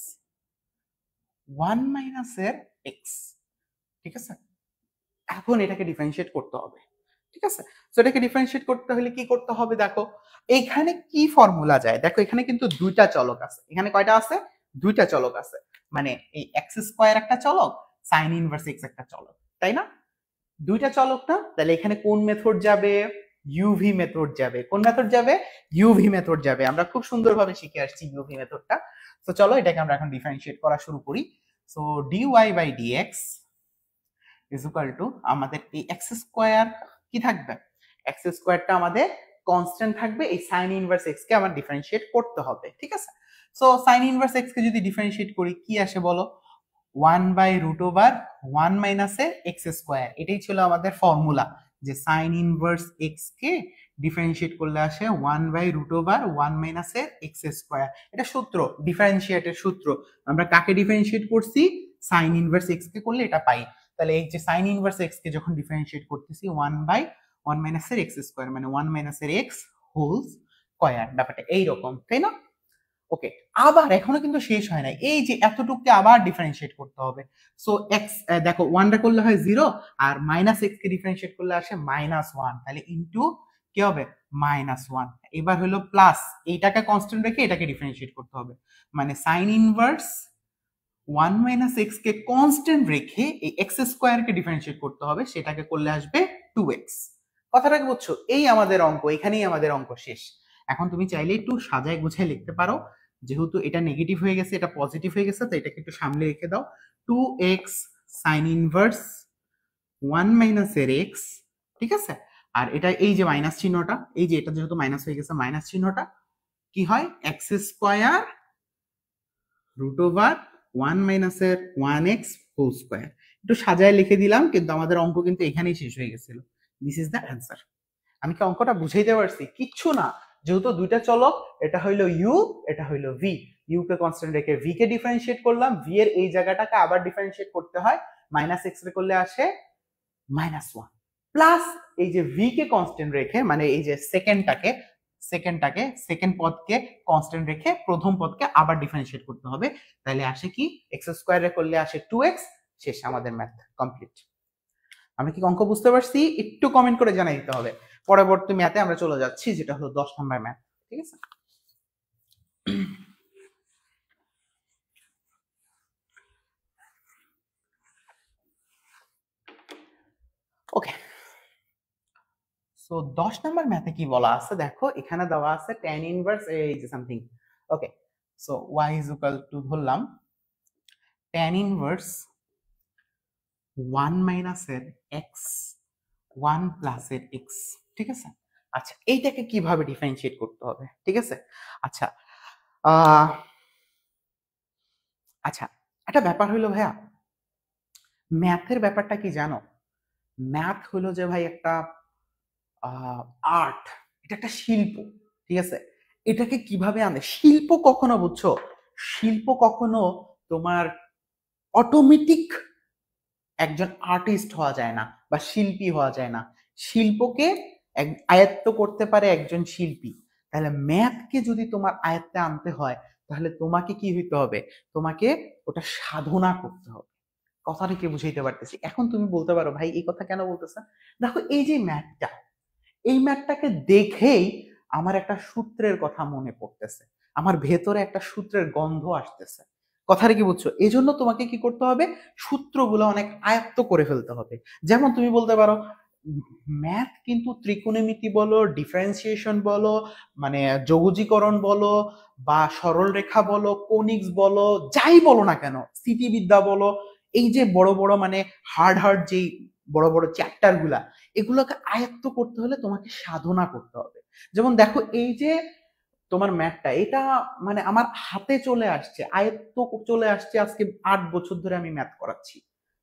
1 minus এর x, ঠিক আছে। এখন এটাকে ডিফারেন্সিয়েট করতে হবে, ঠিক আছে। সো এটাকে ডিফারেন্সিয়েট করতে হলে কি করতে হবে, দেখো এইখানে কি ফর্মুলা যায়। দেখো এখানে কিন্তু দুইটা চলক আছে, এখানে কয়টা আছে, দুইটা চলক আছে। মানে এই x স্কয়ার একটা চলক, sin ইনভার্স x একটা চলক, তাই না? দুইটা চলক না, তাহলে এখানে কোন মেথড যাবে, ইউভি মেথড যাবে। কোন মেথড যাবে, ইউভি মেথড যাবে। আমরা খুব সুন্দরভাবে শিখে আসছি ইউভি মেথডটা। তো চলো এটাকে আমরা এখন ডিফারেন্সিয়েট করা শুরু করি। So dy/dx is equal two আমাদের এই x স্কয়ার কি থাকবে, x স্কয়ারটা আমাদের কনস্ট্যান্ট থাকবে। এই sin ইনভার্স x কে আমার ডিফারেন্সিয়েট করতে হবে, ঠিক আছে। সো sin ইনভার্স x কে যদি ডিফারেন্সিয়েট করি কি আসে বলো, 1/√1 মাইনাস এর x স্কয়ার। এটাই ছিল আমাদের ফর্মুলা, যে sin ইনভার্স x কে ডিফারেন্সিয়েট করলে আসে 1/√1 মাইনাস এর x স্কয়ার। এটা সূত্র, ডিফারেন্সিয়েটের সূত্র। আমরা কাকে ডিফারেন্সিয়েট করছি, sin ইনভার্স x কে করলে এটা পাই। তাহলে এই যে sin ইনভার্স x কে যখন ডিফারেন্সিয়েট করতেছি 1/1 মাইনাস এর x স্কয়ার, মানে 1 মাইনাস এর x হোল স্কয়ার। ব্যাপারটা এইরকম, তাই না? ওকে, আবার এখনো কিন্তু শেষ হয় না, এই যে এতটুকুকে আবার ডিফারেন্সিয়েট করতে হবে। সো এক্স দেখো 1 টা করলে হয় 0, আর মাইনাস এক্স কে ডিফারেন্সিয়েট করলে আসে -1, তাহলে ইনটু কি হবে -1। এবার হলো প্লাস, এইটাকে কনস্ট্যান্ট রেখে এটাকে ডিফারেন্সিয়েট করতে হবে, মানে sin ইনভার্স 1 মাইনাস এক্স কে কনস্ট্যান্ট রেখে এই এক্স স্কয়ার কে ডিফারেন্সিয়েট করতে হবে, সেটাকে করলে আসবে 2x। কথাটাকে বুঝছো? এই আমাদের অঙ্ক, এখানেই আমাদের অঙ্ক শেষ। এখন তুমি চাইলে একটু সাজায় গুছায় লিখতে পারো, যেহেতু এটা নেগেটিভ হয়ে গেছে এটা পজিটিভ হয়ে গেছে, তো এটাকে একটু সামনে রেখে দাও। 2x sin ইনভার্স 1 মাইনাস এর x, ঠিক আছে। আর এটা এই যে মাইনাস চিহ্নটা, এই যে এটা যেহেতু মাইনাস হয়ে গেছে, মাইনাস চিহ্নটা কি হয় এক্স স্কোয়ার রুট ওভার 1 মাইনাসের 1x হোল স্কোয়ার। একটু সাজায় লিখে দিলাম, কিন্তু আমাদের অঙ্ক কিন্তু এখানেই শেষ হয়ে গেছিল। This is the answer. আমি কি অঙ্কটা বুঝাইতে পারছি? কিচ্ছু না, যেহেতু দুইটা চলক, এটা হইলো ইউ, এটা হইলো ভি। ইউ কে কনস্ট্যান্ট রেখে ভি কে ডিফারেন্সিয়েট করলাম, ভি এর এই জায়গাটাকে আবার ডিফারেন্সিয়েট করতে হয়, মাইনাস এক্স রে করলে আসে -1, প্লাস এই যে ভি কে কনস্ট্যান্ট রেখে, মানে এই যে সেকেন্ড পদকে কনস্ট্যান্ট রেখে প্রথম পদকে আবার ডিফারেন্সিয়েট করতে হবে, তাহলে আসে কি এক্স স্কোয়ারে করলে আসে 2x। শেষ, আমাদের ম্যাথ কমপ্লিট। আমরা কি অঙ্ক বুঝতে পারছি? একটু কমেন্ট করে জানাই দিতে হবে। পরবর্তী ম্যাথে আমরা চলে যাচ্ছি, যেটা হলো 10 নম্বর ম্যাথ। ঠিক আছে, ওকে। সো 10 নম্বর ম্যাথে কি বলা আছে দেখো, এখানে দেওয়া আছে tan ইনভার্স এই যে something. Okay, so y is equal two ধরলাম tan ইনভার্স 1 মাইনাসের x 1 প্লাসের x। ঠিক আছে, আচ্ছা এইটাকে কিভাবে ডিফারেন্সিয়েট করতে হবে? ঠিক আছে, আচ্ছা আচ্ছা একটা ব্যাপার হইলো ভাইয়া, ম্যাথের ব্যাপারটা কি জানো? ম্যাথ হলো যে ভাই একটা আর্ট, এটা একটা শিল্প। ঠিক আছে, এটাকে কিভাবে আনে শিল্প কখনো, বুঝছো, শিল্প কখনো তোমার অটোমেটিক একজন আর্টিস্ট হওয়া যায় না বা শিল্পী হওয়া যায় না। শিল্পকে আয়ত্ত করতে পারে একজন শিল্পী। তাহলে ম্যাথকে যদি তোমার আয়ত্তে আনতে হয়, তাহলে তোমাকে কি হইতে হবে? তোমাকে ওটা সাধনা করতে হবে। কথাটা কি বুঝাইতে পারতেছি? এখন তুমি বলতে পারো ভাই এই কথা কেন বলতেছে? দেখো এই যে ম্যাথটা, এই ম্যাথটাকে দেখেই আমার একটা সূত্রের কথা মনে পড়তেছে, আমার ভেতরে একটা সূত্রের গন্ধ আসতেছে। কথাটা কি বুঝছো? এই জন্য তোমাকে কি করতে হবে? সূত্রগুলো অনেক আয়ত্ত করে ফেলতে হবে। যেমন তুমি বলতে পারো ম্যাথ কিন্তু ত্রিকোণমিতি বলো, ডিফারেন্সিয়েশন বলো, মানে যোগজীকরণ বলো, বা সরল রেখা বলো, কোনিক্স বলো, যাই বলো না কেন, স্থিতিবিদ্যা বলো, এই যে বড় বড় মানে হার্ড যেই বড় বড় চ্যাপ্টার গুলা, এগুলোকে আয়ত্ত করতে হলে তোমাকে সাধনা করতে হবে। যেমন দেখো এই যে তোমার ম্যাথটা, এটা মানে আমার হাতে চলে আসছে, আয়ত্ত চলে আসছে। আজকে 8 বছর ধরে আমি ম্যাথ করাচ্ছি।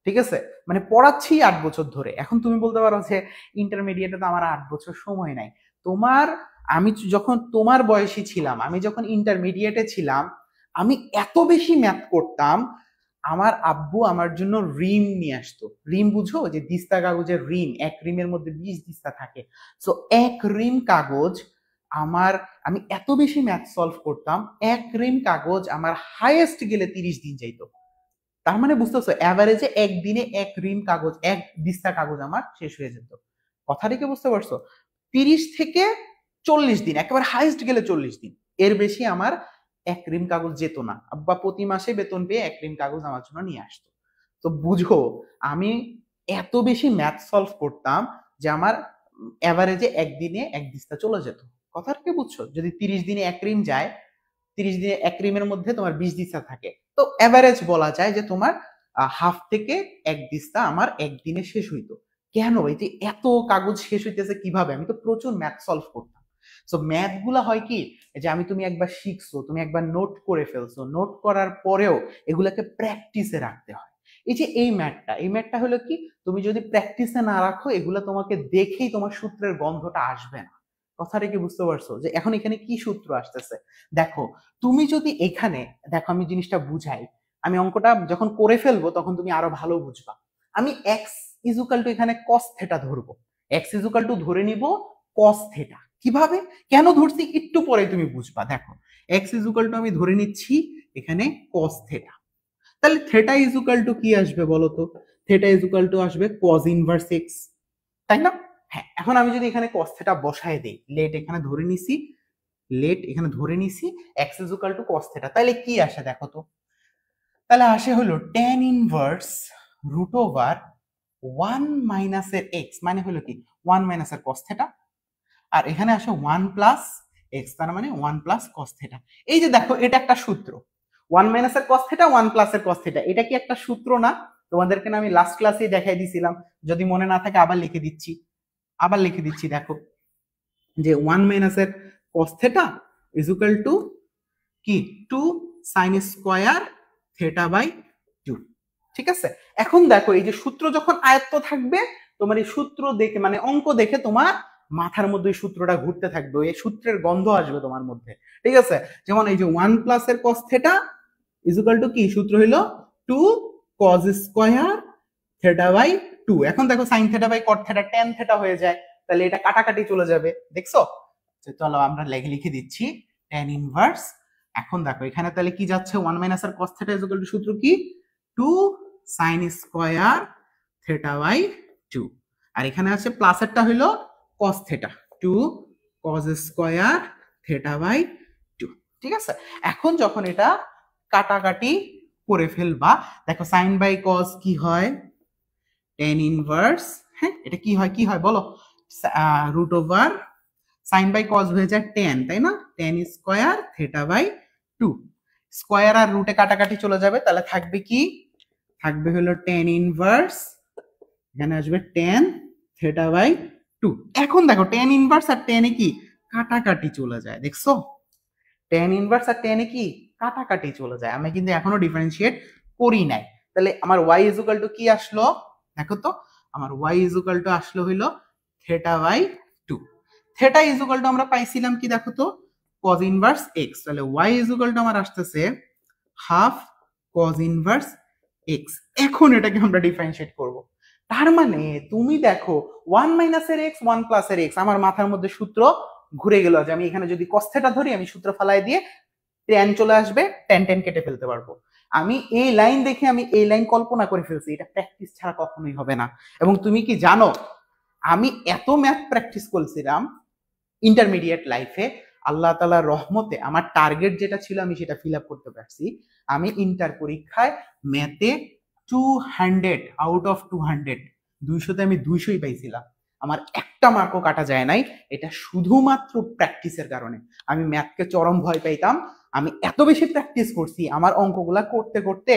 ঠিক আছে, মানে পড়াচ্ছি 8 বছর ধরে। এখন তুমি বলতে পারো যে ইন্টারমিডিয়েটে তো আমার 8 বছর সময় নাই। তোমার, আমি যখন তোমার বয়সী ছিলাম, আমি যখন ইন্টারমিডিয়েটে ছিলাম, আমি এত বেশি ম্যাথ করতাম, আমার আব্বু আমার জন্য রিম নিয়ে আসতো। রিম বুঝো, যে দিস্তা কাগজের রিম, এক রিমের মধ্যে 20 দিস্তা থাকে। সো এক রিম কাগজ আমার, আমি এত বেশি ম্যাথ সলভ করতাম, এক রিম কাগজ আমার হাইয়েস্ট গেলে 30 দিন যাইতো। তার মানে বুঝতেছো, অ্যাভারেজে একদিনে এক রিম কাগজ, এক দিস্তা কাগজ আমার শেষ হয়ে যেত। কথাটা কি বুঝতে পারছো? 30 থেকে 40 দিন, একেবারে হাইয়েস্ট গেলে 40 দিন, এর বেশি আমার এক রিম কাগজ যেত না। আব্বা প্রতি মাসে বেতন পেয়ে এক রিম কাগজ আমার জন্য নিয়ে আসতো। তো বুঝো, আমি এত বেশি ম্যাথ সলভ করতাম যে আমার অ্যাভারেজে একদিনে এক দিস্তা চলে যেত। কথাটা কি বুঝছো? যদি 30 দিনে এক রিম যায়, 30 দিনে এক রিমের মধ্যে তোমার 20 দিস্তা থাকে, তো অ্যাভারেজ বলা যায় যে তোমার হাফ থেকে এক দিস্তা আমার একদিনে শেষ হইতো। কেন এই যে এত কাগজ শেষ হইতেছে কিভাবে? আমি তো প্রচুর ম্যাথ সলভ করতাম। সো ম্যাথ গুলা হয় কি, যে আমি, তুমি একবার শিখছো, তুমি একবার নোট করে ফেলছো, নোট করার পরেও এগুলাকে প্র্যাকটিসে রাখতে হয়। এই যে এই ম্যাথটা হলো কি, তুমি যদি প্র্যাকটিসে না রাখো, এগুলা তোমাকে দেখেই তোমার সূত্রের গন্ধটা আসবে না। কথাটা কি বুঝতে পারছো? যে এখন এখানে কি সূত্র আসতেছে দেখো, তুমি যদি এখানে দেখো, আমি জিনিসটা বুঝাই, আমি অঙ্কটা যখন করে ফেলবো তখন তুমি আরো ভালো বুঝবা। আমি এক্স ইজুকাল টু এখানে কস থেটা ধরবো, এক্স ইজুকাল টু ধরে নিব কস থেটা। কিভাবে, কেন ধরছি একটু পরে তুমি বুঝবা। দেখো এক্স ইজুকাল টু আমি ধরে নিচ্ছি এখানে কস থেটা, তাহলে থেটা ইজুকাল টু কি আসবে বলো তো? থেটা ইজুকাল টু আসবে কজ ইনভার্স এক্স, তাই না? হ্যাঁ, এখন আমি যদি এখানে কস থেটা বসায় দেই, লেট এখানে ধরে নিছি, x equal to cos theta, তাহলে কি আসে দেখো তো? তাহলে আসে হলো tan ইনভার্স রুট ওভার 1 মাইনাসের এক্স, মানে হলো কি 1 মাইনাসের কস থেটা, আর এখানে আসে 1 প্লাস এক্স, তার মানে 1 প্লাস কস থেটা। এই যে দেখো, এটা একটা সূত্র, 1 মাইনাসের কস থেটা 1 প্লাসের কস থেটা, এটা কি একটা সূত্র না? তোমাদেরকে না আমি লাস্ট ক্লাসেই দেখাই দিছিলাম, যদি মনে না থাকে আবার লিখে দিচ্ছি দেখো, যে 1 মাইনাসের cos theta is equal to কি 2 সাইন স্কয়ার থিটা বাই 2। ঠিক আছে, এখন দেখো এই যে সূত্র যখন আয়ত্ত থাকবে তোমার এই সূত্র দেখে মানে অঙ্ক দেখে তোমার মাথার মধ্যে এই সূত্রটা ঘুরতে থাকবে, এই সূত্রের গন্ধ আসবে তোমার মধ্যে। ঠিক আছে, যেমন এই যে 1 প্লাস এর cos theta is equal to কি সূত্র হলো 2 cos স্কয়ার থিটা বাই 2। এখন দেখো sin theta by cot theta tan theta হয়ে যায়, তাহলে এটা কাটাকাটি চলে যাবে। দেখছো, চলো আমরা লিখে দিচ্ছি tan ইনভার্স। এখন দেখো এখানে তাহলে কি যাচ্ছে 1 মাইনাস আর cos theta is equal to সূত্র কি 2 sin স্কয়ার থিটা বাই 2, আর এখানে আছে প্লাস এরটা হলো cos theta 2 cos square theta by 2। ঠিক আছে, এখন যখন এটা কাটাকাটি করে ফেলবা দেখো sin বাই cos কি হয় tan ইনভার্স। হ্যাঁ, এটা কি হয় বলো, root over sin by cos হয়ে যায় tan, তাই না, tan square theta by 2। Square আর রুটে কাটাকাটি চলে যাবে, তাহলে থাকবে কি, থাকবে হলো tan ইনভার্স, এখানে আসবে tan থিটা বাই 2। এখন দেখো tan ইনভার্স আর tan এ কি কাটাকাটি চলে যায়, দেখছো tan ইনভার্স আর tan এ কি কাটাকাটি চলে যায়। আমি কিন্তু এখনো ডিফারেন্সিয়েট করি নাই। তাহলে আমার y ইজ ইকুয়াল টু কি আসলো, দেখো তো আমার y ইজ ইকুয়াল টু আসলো হলো theta by 2। Theta is equal to আমরা পাইছিলাম কি দেখো তো cos ইনভার্স x, তাহলে y ইজ ইকুয়াল টু আমার আসতেছে হাফ cos ইনভার্স x। এখন এটাকে আমরা ডিফারেন্সিয়েট করব, তার মানে তুমি দেখো 1 মাইনাস এর x 1 প্লাস এর x, আমার মাথার মধ্যে সূত্র ঘুরে গেল যে আমি এখানে যদি cos থিটা ধরি আমি সূত্র ফালাই দিয়ে tan চলে আসবে, tan tan কেটে ফেলতে পারবো। আমি এই লাইন দেখে আমি এই লাইন কল্পনা করে ফেলছি, এটা প্র্যাকটিস ছাড়া কখনোই হবে না। এবং তুমি কি জানো আমি এত ম্যাথ প্র্যাকটিস করছিলাম ইন্টারমিডিয়েট লাইফে, আল্লাহ তাআলার রহমতে আমার টার্গেট যেটা ছিল আমি সেটা ফিল আপ করতে পারছি। আমি ইন্টার পরীক্ষায় ম্যাথে 200 আউট অফ 200, 200তে আমি 200ই পাইছিলাম, আমার একটা মার্কও কাটা যায় নাই। এটা শুধুমাত্র প্র্যাকটিসের কারণে। আমি ম্যাথকে চরম ভয় পাইতাম, আমি এত বেশি প্র্যাকটিস করছি আমার অঙ্কগুলা করতে করতে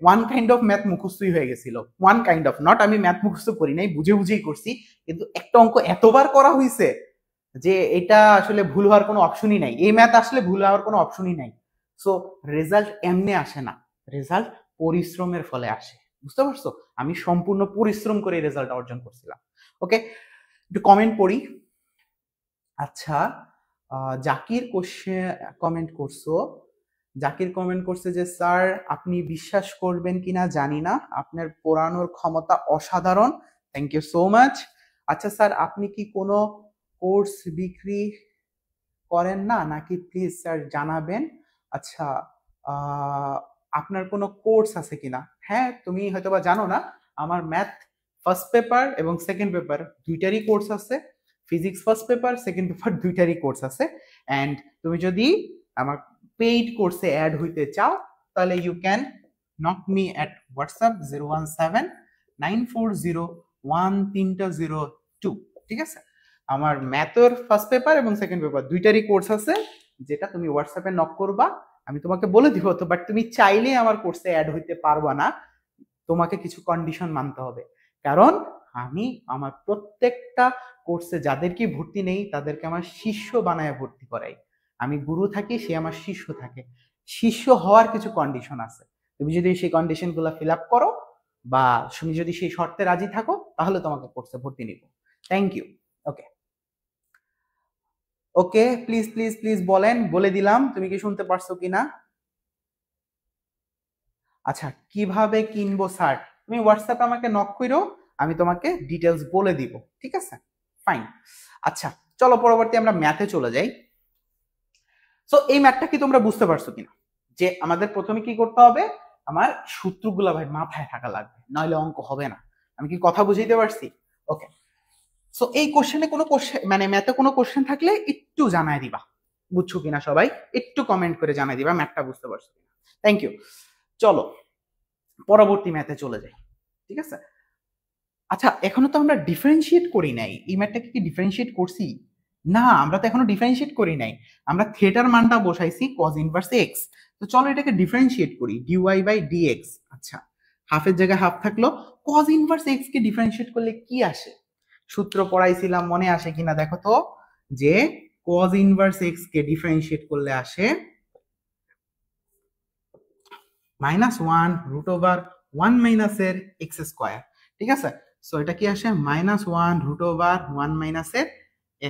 ওয়ান কাইন্ড অফ ম্যাথ মুখস্থই হয়ে গেছিল। ওয়ান কাইন্ড অফ, নট আমি ম্যাথ মুখস্থ করি নাই, বুঝে বুঝেই করছি, কিন্তু একটা অঙ্ক এতবার করা হয়েছে যে এটা আসলে ভুল হওয়ার কোনো অপশনই নাই, এই ম্যাথ আসলে ভুল হওয়ার কোনো অপশনই নাই। সো রেজাল্ট এমনি আসে না, রেজাল্ট পরিশ্রমের ফলে আসে, বুঝতে পারছো, আমি সম্পূর্ণ পরিশ্রম করে রেজাল্ট অর্জন করছিলাম। ওকে, একটু কমেন্ট পড়ি। আচ্ছা, জাকির কমেন্ট করছো, জাকির কমেন্ট করছে যে স্যার আপনি বিশ্বাস করবেন কিনা জানি না, আপনার পড়ানোর ক্ষমতা অসাধারণ, থ্যাংক ইউ সো মাচ। আচ্ছা স্যার আপনি কি কোনো কোর্স বিক্রি করেন না নাকি, প্লিজ স্যার জানাবেন। আচ্ছা, আপনার কোনো কোর্স আছে কিনা? হ্যাঁ, তুমি হয়তোবা জানো না, আমার ম্যাথ ফার্স্ট পেপার এবং সেকেন্ড পেপার দুইটারই কোর্স আছে, physics first paper second paper দুইটারই কোর্স আছে। অ্যান্ড তুমি যদি আমার পেইড কোর্সে অ্যাড হইতে চাও তাহলে you can knock me at WhatsApp 017-940-1302। ঠিক আছে, আমার ম্যাথের ফার্স্ট পেপার এবং সেকেন্ড পেপার দুইটারই কোর্স আছে, যেটা তুমি হোয়াটসঅ্যাপে নক করবা আমি তোমাকে বলে দিব। তো বাট তুমি চাইলে আমার কোর্সে অ্যাড হইতে পারবা না, তোমাকে কিছু কন্ডিশন মানতে হবে। কারণ আমি আমার প্রত্যেকটা কোর্সে যাদেরকে ভর্তি নেই তাদেরকে আমার শিষ্য বানায় ভর্তি করাই। আমি গুরু থাকি, সে আমার শিষ্য থাকে। শিষ্য হওয়ার কিছু কন্ডিশন আছে, তুমি যদি সেই কন্ডিশন গুলা ফিল আপ করো বা তুমি যদি সেই শর্তে রাজি থাকো তাহলে তোমাকে কোর্সে ভর্তি নিব। Thank you. Okay okay, please please please বলেন, বলে দিলাম, তুমি কি শুনতে পারছো কিনা? আচ্ছা, কিভাবে কিনবো স্যার? তুমি হোয়াটসঅ্যাপে আমাকে নক করো, আমি তোমাকে ডিটেলস বলে দিব। ঠিক আছে, ফাইন। আচ্ছা চলো পরবর্তী আমরা ম্যাথে চলে যাই। সো এই ম্যাথটা কি তোমরা বুঝতে পারছো কিনা, যে আমাদের প্রথমে কি করতে হবে, আমার সূত্রগুলা ভাই মাথায় থাকা লাগবে, নইলে অঙ্ক হবে না। আমি কি কথা বুঝাইতে পারছি? ওকে, সো এই কোশ্চেনে কোনো কোশ্চেন মানে ম্যাথে কোনো কোশ্চেন থাকলে একটু জানাই দিবা, বুঝছো কিনা সবাই একটু কমেন্ট করে জানাই দিবা ম্যাথটা বুঝতে পারছো কিনা। Thank you. চলো পরবর্তী ম্যাথে চলে যাই। ঠিক আছে, আচ্ছা এখনো তো আমরা ডিফারেন্সিয়েট করি নাই, এই ম্যাথটাকে কি ডিফারেন্সিয়েট করছি? না, আমরা তো এখনো ডিফারেন্সিয়েট করি নাই, আমরা থিটার মানটা বসাইছি cos ইনভার্স x। তো চলো এটাকে ডিফারেন্সিয়েট করি, dy বাই dx। আচ্ছা, হাফের জায়গায় হাফ থাকলো, cos ইনভার্স x কে ডিফারেন্সিয়েট করলে কি আসে? সূত্র পড়াইছিলাম, মনে আসে কিনা দেখো তো, যে cos ইনভার্স x কে ডিফারেন্সিয়েট করলে আসে -1 √ এর x স্কয়ার। ঠিক আছে, সো এটা কি আসে -1 √ এর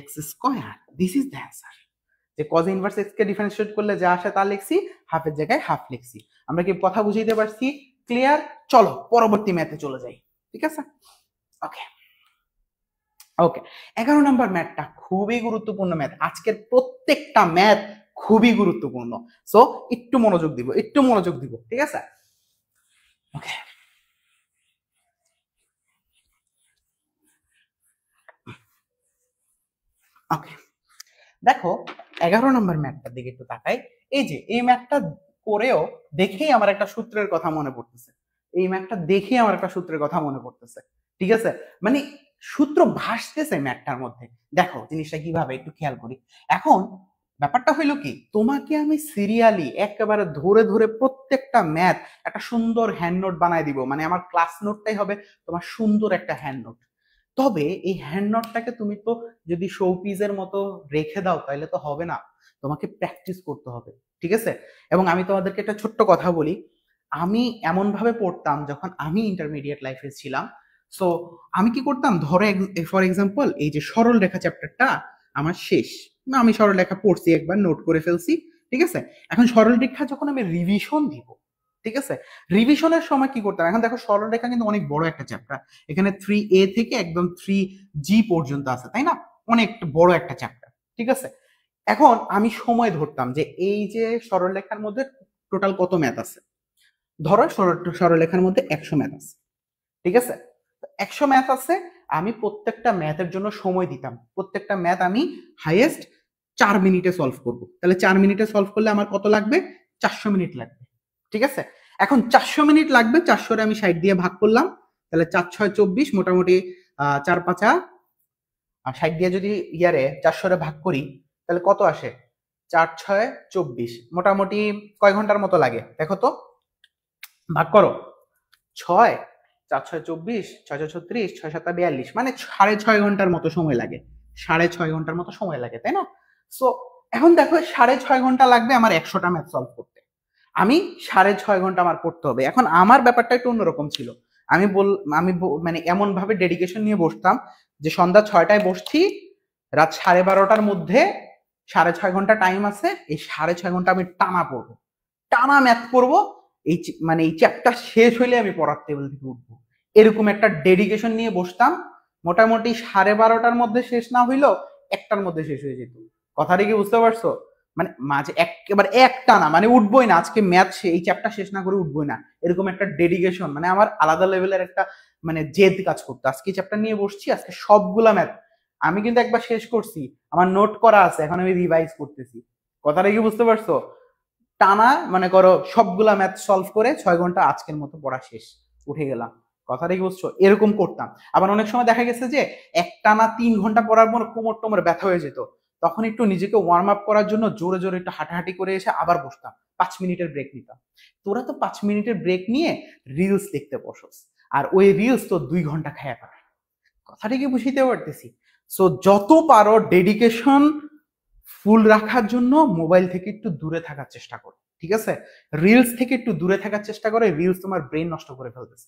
x square. This is the answer. যে cos ইনভার্স x কে ডিফারেন্সিয়েট করলে যা আসে তা লিখছি, হাফের জায়গায় হাফ লিখছি। আমরা কি কথা বুঝাইতে পারছি? ক্লিয়ার? চলো পরবর্তী ম্যাথে চলে যাই। ঠিক আছে, ওকে ওকে 11 নম্বর ম্যাথটা খুবই গুরুত্বপূর্ণ ম্যাথ। আজকের প্রত্যেকটা ম্যাথ খুবই গুরুত্বপূর্ণ, সো একটু মনোযোগ দিব। ঠিক আছে, ওকে ওকে দেখো 11 নম্বর ম্যাথটার দিকে একটু তাকাই। এই যে এই ম্যাথটা করেও দেখেই আমার একটা সূত্রের কথা মনে পড়তেছে। ঠিক আছে, মানে সূত্র ভাসতেছে ম্যাথটার মধ্যে। দেখো জিনিসটা কিভাবে একটু খেয়াল করি। এখন ব্যাপারটা হইলো কি, তোমাকে আমি সিরিয়ালি একেবারে ধরে ধরে প্রত্যেকটা ম্যাথ একটা সুন্দর হ্যান্ড নোট বানায় দিব। মানে আমার ক্লাস নোটটাই হবে তোমার সুন্দর একটা হ্যান্ড নোট। তবে এই হ্যান্ড নোটটাকে তুমি তো যদি শোপিসের মতো রেখে দাও তাহলে তো হবে না, তোমাকে প্র্যাকটিস করতে হবে। ঠিক আছে, এবং আমি তোমাদেরকে একটা ছোট্ট কথা বলি। আমি এমন ভাবে পড়তাম যখন আমি ইন্টারমিডিয়েট লাইফে ছিলাম। সো আমি কি করতাম, ধরো ফর এক্সাম্পল এই যে সরল রেখা চ্যাপ্টারটা আমার শেষ, আমি সরল রেখা পড়ছি, একবার নোট করে ফেলছি। ঠিক আছে, এখন সরল রেখা যখন আমি রিভিশন দিব, ঠিক আছে, রিভিশনের সময় কি করতাম, এখন দেখো সরলরেখা কিন্তু অনেক বড় একটা চ্যাপ্টার। এখানে 3A থেকে একদম 3G পর্যন্ত আছে, তাই না? অনেক বড় একটা চ্যাপ্টার। ঠিক আছে, এখন আমি সময় ধরতাম যে এই যে সরলরেখার মধ্যে টোটাল কত ম্যাথ আছে। ধরো সরলরেখার মধ্যে 100 ম্যাথ আছে। ঠিক আছে, 100 ম্যাথ আছে, আমি প্রত্যেকটা ম্যাথের জন্য সময় দিতাম। প্রত্যেকটা ম্যাথ আমি হাইয়েস্ট 4 মিনিটে সলভ করব। তাহলে 4 মিনিটে সলভ করলে আমার কত লাগবে? 400 মিনিট লাগবে। ঠিক আছে, এখন 400 মিনিট লাগবে, 400 রে আমি 60 দিয়ে ভাগ করলাম, তাহলে 4 6 24, মোটামুটি 4 5 60 দিয়ে যদি 400 রে ভাগ করি তাহলে কত আসে? 4 6 24, মোটামুটি কয় ঘন্টার মতো লাগে দেখো তো, ভাগ করো। 6 4 6 24, 6 6 36, 6 7 42, মানে 6.5 ঘন্টার মতো সময় লাগে। 6.5 ঘন্টার মতো সময় লাগে, তাই না? সো এখন দেখো 6.5 ঘন্টা লাগবে আমার 100টা ম্যাথ সলভ করতে। আমি 6.5 ঘন্টা আমার করতে হবে। এখন আমার ব্যাপারটা একটু অন্যরকম ছিল। মানে এমন ভাবে ডেডিকেশন নিয়ে বসতাম যে সন্ধ্যা 6টায় বসছি, রাত 12:30টার মধ্যে 6.5 ঘন্টা টাইম আছে, এই 6.5 ঘন্টা আমি টানা পড়বো, টানা ম্যাথ করবো। মানে এই চ্যাপ্টার শেষ হইলে আমি পড়ার টেবিল থেকে উঠবো, এরকম একটা ডেডিকেশন নিয়ে বসতাম। মোটামুটি 12:30টার মধ্যে শেষ না হইলেও 1টার মধ্যে শেষ হয়ে যেত। কথাটা কি বুঝতে পারছো? মানে মাঝে একেবারে একটা না, মানে উঠবোই না, আজকে ম্যাথ এই চ্যাপ্টার শেষ না করে উঠবোই না, এরকম একটা ডেডিকেশন, মানে আমার আলাদা লেভেলের একটা মানে জেদ কাজ করতো। আজকে চ্যাপ্টার নিয়ে বসছি, আজকে সবগুলা ম্যাথ আমি কিন্তু একবার শেষ করছি, আমার নোট করা আছে, এখন আমি রিভাইজ করতেছি। কথাটা কি বুঝতে পারছো? টানা মনে করো সবগুলা ম্যাথ সলভ করে 6 ঘন্টা আজকের মতো পড়া শেষ, উঠে গেলাম। কথাটা কি বুঝছো? এরকম করতাম। আবার অনেক সময় দেখা গেছে যে একটানা 3 ঘন্টা পড়ার পর কোমর টোমর ব্যথা হয়ে যেত, তখন একটু নিজেকে ওয়ার্ম আপ করার জন্য জোরে জোরে একটু হাঁটাহাঁটি করে এসে আবার বসতাম, 5 মিনিটের ব্রেক নিতাম। তোরা তো 5 মিনিটের ব্রেক নিয়ে রিলস দেখতে বসস, আর ওই রিলস তো 2 ঘন্টা খায়া পাবে। কথাটা কি বুঝিতে পারতেছি? সো যত পারো ডেডিকেশন ফুল রাখার জন্য মোবাইল থেকে একটু দূরে থাকার চেষ্টা করো। ঠিক আছে, রিলস থেকে একটু দূরে থাকার চেষ্টা করে, রিলস তোমার ব্রেন নষ্ট করে ফেলতেছে।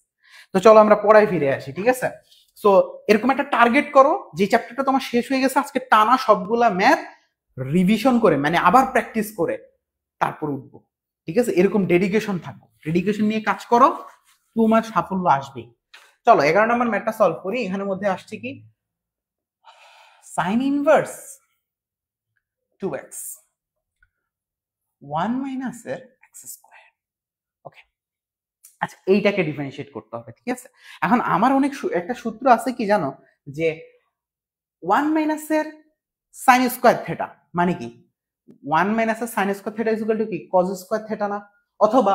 তো চলো আমরা পড়ায় ফিরে আসি। ঠিক আছে, সো এরকম একটা টার্গেট করো, যে চ্যাপ্টারটা তোমার শেষ হয়ে গেছে আজকে টানা সবগুলা ম্যাথ রিভিশন করে, মানে আবার প্র্যাকটিস করে তারপর উঠবো। ঠিক আছে, এরকম ডেডিকেশন থাকো, ডেডিকেশন নিয়ে কাজ করো, তোমার সাফল্য আসবেই। চলো 11 নম্বর ম্যাথটা সলভ করি। এখানের মধ্যে আসছে কি, সাইন ইনভার্স 2x 1 মাইনাসের x স্কয়ার। ওকে, আচ্ছা এইটাকে ডিফারেন্সিয়েট করতে হবে। ঠিক আছে, এখন আমার অনেক একটা সূত্র আছে কি জানো, যে 1 মাইনাসের সাইন স্কয়ার থিটা মানে কি, 1 মাইনাসের sine square theta is equal to কি কজ স্কয়ার থিটা না, অথবা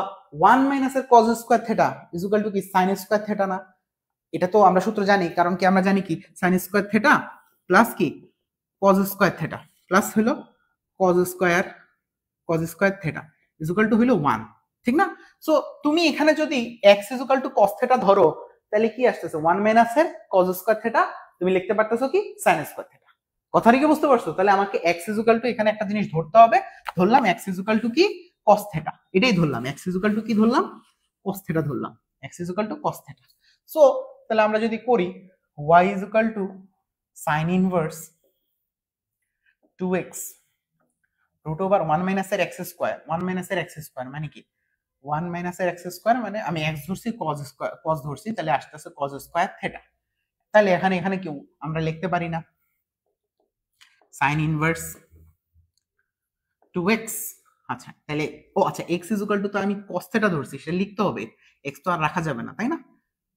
1 মাইনাসের cause square theta is equal to কি সাইন স্কয়ার থিটা না। এটা তো আমরা সূত্র জানি, কারণ কি আমরা জানি কি সাইন স্কয়ার থিটা প্লাস কি কজ স্কয়ার থিটা প্লাস হলো cause square theta is equal to হলো 1, ঠিক না? সো তুমি এখানে যদি x is equal to cos theta ধরো, তাহলে কি আসতেছে 1 মাইনাসের cos স্কয়ার থিটা, তুমি লিখতে পারতেছো কি sin স্কয়ার থিটা। কথাটা কি বুঝতে পারছো? তাহলে আমাকে x ইকুয়াল টু এখানে একটা জিনিস ধরতে হবে, ধরলাম x ইকুয়াল টু কি cos থিটা, এটাই ধরলাম। x ইকুয়াল টু কি ধরলাম? cos থিটা ধরলাম। x equal to cos theta. So তাহলে আমরা যদি করি y equal to sin inverse 2x root over 1 minus এর x স্কয়ার, 1 মাইনাস এর x স্কয়ার মানে কি 1 মাইনাস এর x স্কয়ার মানে আমি x ধরছি cos স্কয়ার, cos ধরছি, তাহলে আসতেছে cos স্কয়ার থিটা। তাহলে এখানে এখানে কি আমরা লিখতে পারি না sin ইনভার্স 2x, আচ্ছা তাহলে ও আচ্ছা x ইকুয়াল টু তো আমি cos থিটা ধরছি সেটা লিখতে হবে, x তো আর রাখা যাবে না তাই না,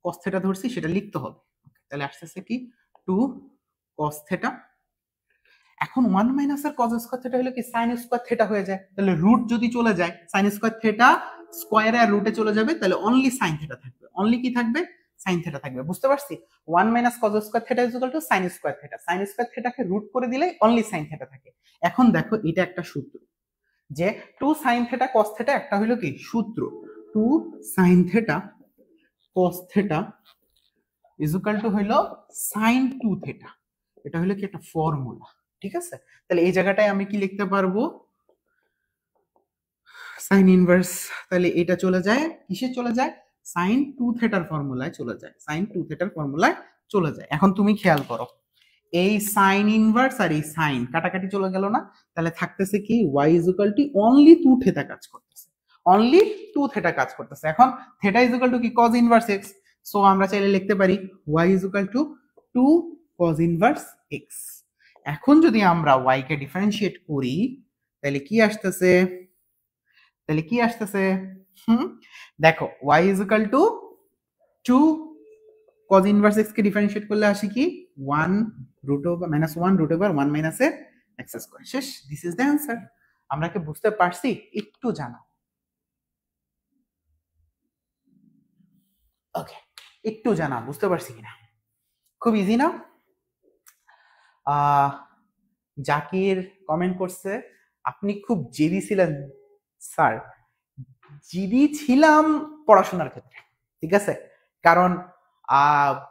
cos থিটা ধরছি সেটা লিখতে হবে। তাহলে আসতেছে কি 2 cos থিটা। এখন 1 মাইনাস এর cos স্কয়ার থিটা হলো কি sin স্কয়ার থিটা হয়ে যায়, তাহলে রুট যদি চলে যায় sin স্কয়ার থিটা স্কয়ারে আর রুটে চলে যাবে, তাহলে অনলি sin থিটা থাকবে, অনলি কি থাকবে sin থিটা থাকবে। বুঝতে পারছি? 1 minus cos square theta is equal to sin square theta, sin square থিটাকে রুট করে দিলে অনলি sin থিটা থাকে। এখন দেখো এটা একটা সূত্র যে 2 sin থিটা cos থিটা একটা হলো কি সূত্র 2 sin theta cos theta is equal to হলো sin 2 থিটা, এটা হলো কি একটা ফর্মুলা। ঠিক আছে, তাহলে এই জায়গাটায় আমি কি লিখতে পারবো sin ইনভার্স, তাহলে এটা চলে যায় কিসে চলে যায় sin 2 থিটার ফর্মুলায় চলে যায়, sin 2 থিটার ফর্মুলায় চলে যায়। এখন তুমি খেয়াল করো এই sin ইনভার্স আর এই sin কাটাকাটি চলে গেল না, তাহলে থাকতেছে কি y is equal two only 2 theta কাজ করতেছে, অনলি 2 থিটা কাজ করতেছে। এখন থিটা ইজ ইকুয়াল টু কি cos ইনভার্স x, সো আমরা চাইলে লিখতে পারি y is equal to 2 cos inverse x। এখন যদি আমরা y কে ডিফারেন্সিয়েট করি তাহলে কি আসতেছে, তাহলে কি আসতেছে দেখো y is equal to 2 cos inverse x কে ডিফারেন্সিয়েট করলে আসে কি 1 root over minus 1 root over 1 minus এর x স্কয়ার। শেষ, দিস ইজ দ্য অ্যানসার। আমরা কি বুঝতে পারছি? একটু জানা, ওকে একটু জানা বুঝতে পারছি কিনা? খুব ইজি না? জাকির কমেন্ট করছে আপনি খুব জেদি ছিলেন স্যার। জেদি ছিলাম পড়াশোনার ক্ষেত্রে, ঠিক আছে, কারণ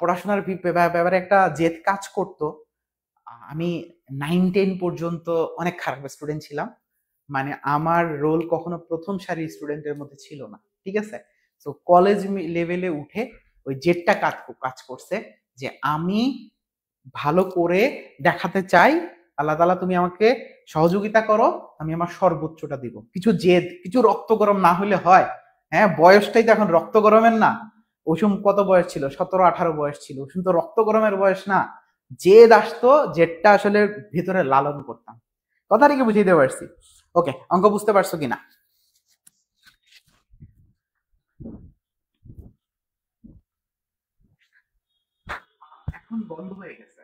পড়াশোনার ব্যাপারে একটা জেদ কাজ করতো। আমি 9-10 পর্যন্ত অনেক খারাপ স্টুডেন্ট ছিলাম, মানে আমার রোল কখনো প্রথম সারির স্টুডেন্টের মধ্যে ছিল না, ঠিক আছে। তো কলেজ লেভেলে উঠে ওই জেদটা কাজ করছে যে আমি ভালো করে দেখাতে চাই, আল্লাহ তাআলা তুমি আমাকে সহযোগিতা করো, আমি আমার সর্বোচ্চটা দিব। কিছু জেদ, কিছু রক্ত গরম না হলে হয়? হ্যাঁ, বয়সটাই তো এখন রক্ত গরমের না। ওই সময় কত বয়স ছিল? 17-18 বয়স ছিল। ওই সময় তো রক্ত গরমের বয়স না। জেদ আসতো, জেদটা আসলে ভিতরে লালন করতাম। কথাটা কি বুঝাইতে পারছি? ওকে, অঙ্ক বুঝতে পারছো কিনা? এখন বন্ধ হয়ে গেছে,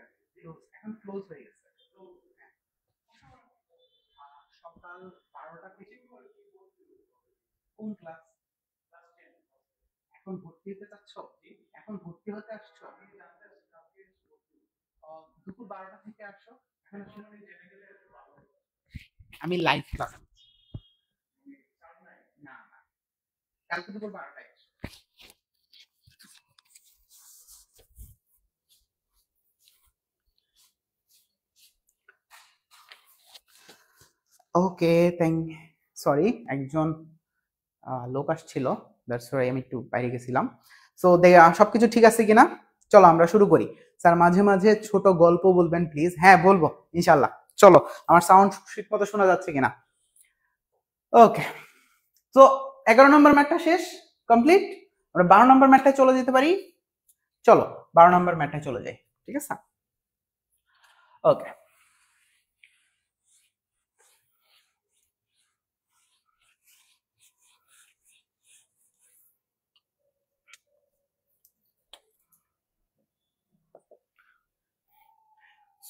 এখন ক্লোজ হয়ে গেছে। সকাল 12টা থেকে কোন ক্লাস? এখন ভর্তি হতে চাচ্ছ? এখন ভর্তি হতে আসছো? দুপুর 12টা থেকে আসো। আমি লাইভ ক্লাস, না না, কালকে দুপুর 12টায়। ওকে, সরি, একজন লোক আসছিল, দ্যাটস ওয়াই আমি একটু বাইরে গেছিলাম। সো সবকিছু ঠিক আছে কিনা? চলো আমরা শুরু করি। স্যার মাঝে মাঝে ছোট গল্প বলবেন প্লিজ। হ্যাঁ বলবো ইনশাল্লাহ। চলো, আমার সাউন্ড ঠিক মতো শোনা যাচ্ছে কিনা? ওকে, তো 11 নম্বর ম্যাথটা শেষ, কমপ্লিট। আমরা 12 নম্বর ম্যাথটায় চলে যেতে পারি। চলো 12 নম্বর ম্যাথটায় চলে যাই, ঠিক আছে? ওকে,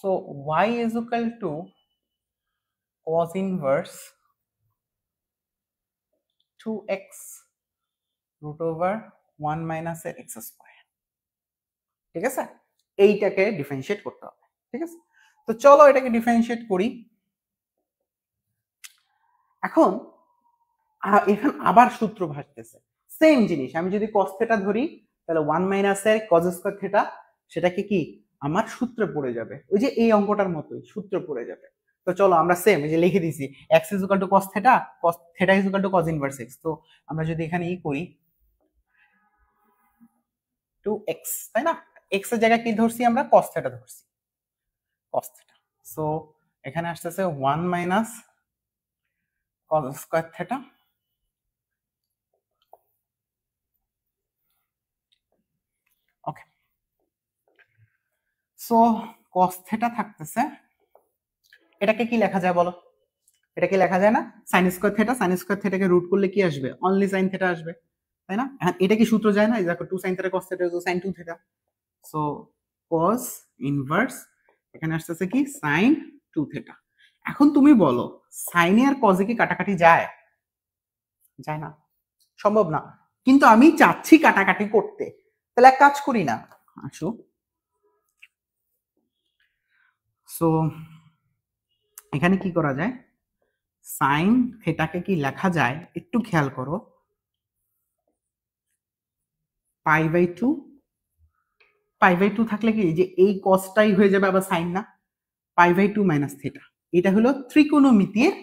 so y is equal to cos inverse 2x root over 1 minus x square, ঠিক আছে? এইটাকে ডিফারেন্সিয়েট করতে হবে, ঠিক আছে? তো চলো এটাকে ডিফারেন্সিয়েট করি। এখন এখানে আবার সূত্র ভাসতেছে, সেম জিনিস। আমি যদি cos থিটা ধরি তাহলে 1 মাইনাস এর cos স্কয়ার থিটা, সেটাকে কি আমার সূত্রে পড়ে যাবে, ওই যে এই অঙ্কটার মতোই সূত্রে পড়ে যাবে। তো চলো আমরা সেম এই যে লিখে দিছি x is equal to cos theta, cos theta is equal to cos inverse x। তো আমরা যদি এখানে করি 2x, তাই না? x এর জায়গায় কি ধরছি আমরা, cos থিটা ধরছি, cos থিটা। সো এখানে আসতেছে 1 মাইনাস cos স্কয়ার থিটা। ওকে, সো cos থিটা থাকতেছে, এটাকে কি লেখা যায় বলো? এটাকে লেখা যায় না sin square theta, sin square থিটাকে রুট করলে কি আসবে, অনলি sin থিটা আসবে, তাই না? এখন এটা কি সূত্র যায় না, এই দেখো 2 sin theta cos theta sin 2 theta. So cos inverse এখানে আসতেছে কি sin 2 থিটা। এখন তুমি বলো সাইনে আর কজে কি কাটাকাটি যায়? যায় না, সম্ভব না। কিন্তু আমি চাচ্ছি কাটাকাটি করতে, তাহলে এক কাজ করি না, আসো। সো এখানে কি করা যায়, সাইন থিটাকে কি লেখা যায় একটু খেয়াল করো, π/2, π/2 থাকলে কি যে এই কসটাই হয়ে যাবে আবার সাইন না, π/2 মাইনাস থিটা। এটা হলো ত্রিকোণমিতির,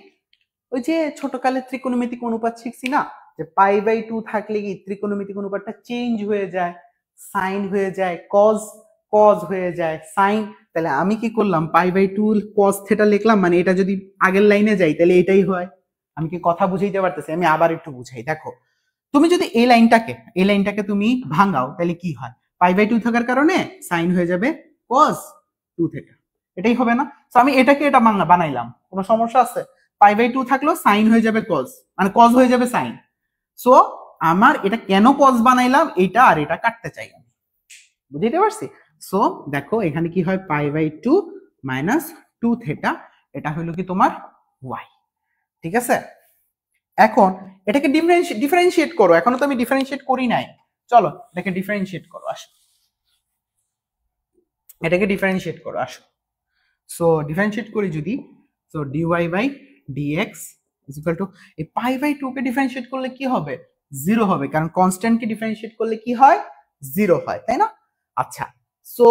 ওই যে ছোটকালে ত্রিকোণমিতিক অনুপাত শিখছি না, যে π/2 থাকলে কি ত্রিকোণমিতিক অনুপাতটা চেঞ্জ হয়ে যায়, সাইন হয়ে যায় কজ, কজ হয়ে যায় সাইন। তাহলে আমি কি করলাম, π/2 cos থিটা লিখলাম, মানে এটা যদি আগের লাইনে যাই তাহলে এটাই হয়। আমি কি কথা বুঝাইতে পারতেছি? আমি আবার একটু বুঝাই, দেখো তুমি যদি এই লাইনটাকে তুমি ভাঙাও তাহলে কি হয়, π/2 থাকার কারণে সাইন হয়ে যাবে cos 2 থিটা, এটাই হবে না? তো আমি এটাকে এটা বানাইলাম, কোনো সমস্যা আছে? π/2 থাকলো সাইন হয়ে যাবে cos, মানে cos হয়ে যাবে সাইন। সো আমার এটা কেন cos বানাইলাম, এটা আর এটা কাটতে চাই আমি, বুঝতে পারছি? সো দেখো এখানে কি হয়, π/2 মাইনাস 2 থিটা, এটা হলো কি তোমার y, ঠিক আছে? এখন এটাকে ডিফারেন্সিয়েট করো, এখনো তো আমি ডিফারেন্সিয়েট করি নাই, চলো এটাকে ডিফারেন্সিয়েট করো, আসো এটাকে ডিফারেন্সিয়েট করো, আসো। সো ডিফারেন্সিয়েট করি যদি, so dy by dx is equal to, এই π/2 কে ডিফারেন্সিয়েট করলে কি হবে, 0 হবে, কারণ কনস্ট্যান্ট কে ডিফারেন্সিয়েট করলে কি হয়, 0 হয়, তাই না? আচ্ছা, সো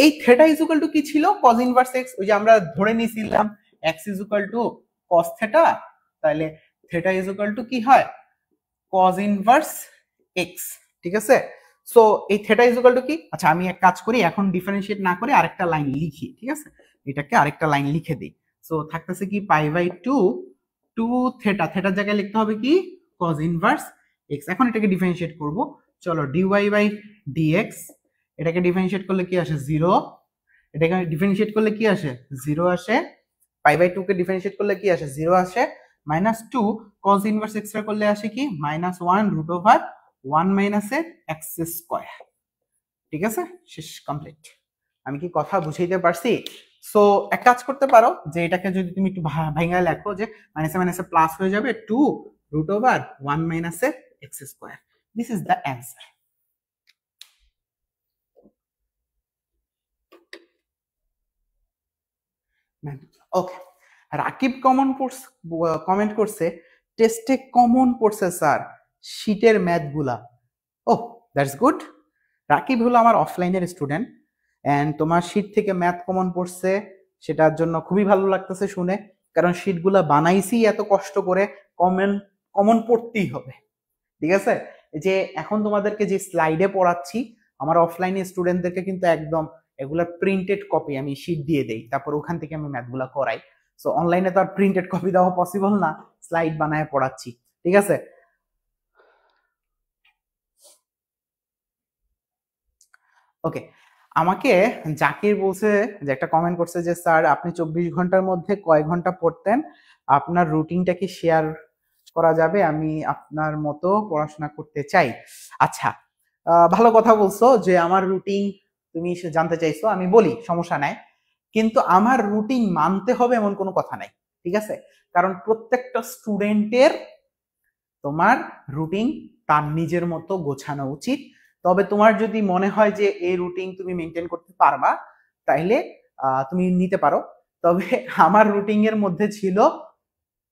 এই থিটা ইজ ইকুয়াল টু কি ছিল, cos ইনভার্স x, ওই যে আমরা ধরে নিয়েছিলাম x is equal to cos theta, তাহলে থিটা ইজ ইকুয়াল টু কি হয়, cos ইনভার্স x, ঠিক আছে? সো এই থিটা ইজ ইকুয়াল টু কি, আচ্ছা আমি এক কাজ করি, এখন ডিফারেন্সিয়েট না করে আরেকটা লাইন লিখি, ঠিক আছে? এটাকে আরেকটা লাইন লিখে দিই। সো থাকতেছে কি π/2 2 থিটা, থিটার জায়গায় লিখতে হবে কি cos ইনভার্স x। এখন এটাকে ডিফারেন্সিয়েট করব, চলো dy বাই dx, এটাকে ডিফারেন্সিয়েট করলে কি আসে 0, এটাকে ডিফারেন্সিয়েট করলে কি আসে 0 আসে, π/2 কে ডিফারেন্সিয়েট করলে কি আসে 0 আসে, মাইনাস 2 cos ইনভার্স x এর করলে আসে কি minus 1 root over 1 minus x square, ঠিক আছে? শেষ, কমপ্লিট। আমি কি কথা বুঝাইতে পারছি? সো এক কাজ করতে পারো, যে এটাকে যদি তুমি একটু ভাঙা লেখো, যে মাইনাসে মাইনাসে প্লাস হয়ে যাবে 2 root over 1 minus x square, this is the answer. Okay, Rakib comment করছে টেস্টে কমন পড়ছে স্যার শীটের ম্যাথগুলা। Oh that's good. রাকিব হলো আমার অফলাইনের স্টুডেন্ট, এন্ড তোমার শীট থেকে ম্যাথ কমন পড়ছে, সেটার জন্য খুবই ভালো লাগতেছে শুনে, কারণ শীটগুলা বানাইছি এত কষ্ট করে, কমন কমন পড়তেই হবে, ঠিক আছে? যে এখন তোমাদেরকে যে স্লাইডে পড়াচ্ছি, আমার অফলাইনে স্টুডেন্টদেরকে কিন্তু একদম এগুলা প্রিন্টেড কপি আমি শীট দিয়ে দেই, তারপর ওখান থেকে আমি ম্যাথগুলা করাই। সো অনলাইনে তো আর প্রিন্টেড কপি দেওয়া পসিবল না, স্লাইড বানায় পড়াচ্ছি, ঠিক আছে? ওকে, আমাকে জাকির বলছে, যে একটা কমেন্ট করছে যে স্যার আপনি 24 ঘন্টার মধ্যে কয় ঘন্টা পড়তেন, আপনার রুটিনটা কি শেয়ার করা যাবে, আমি আপনার মতো পড়াশোনা করতে চাই। আচ্ছা, ভালো কথা বলছো যে আমার রুটিন তুমি জানতে চাইছো, আমি বলি সমস্যা নাই, কিন্তু আমার রুটিন মানতে হবে এমন কোনো কথা নাই, ঠিক আছে? কারণ প্রত্যেকটা স্টুডেন্টের তোমার রুটিন তার নিজের মতো গোছানো উচিত। তবে তোমার যদি মনে হয় যে এই রুটিন তুমি মেনটেন করতে পারবা, তাইলে তুমি নিতে পারো। তবে আমার রুটিন এর মধ্যে ছিল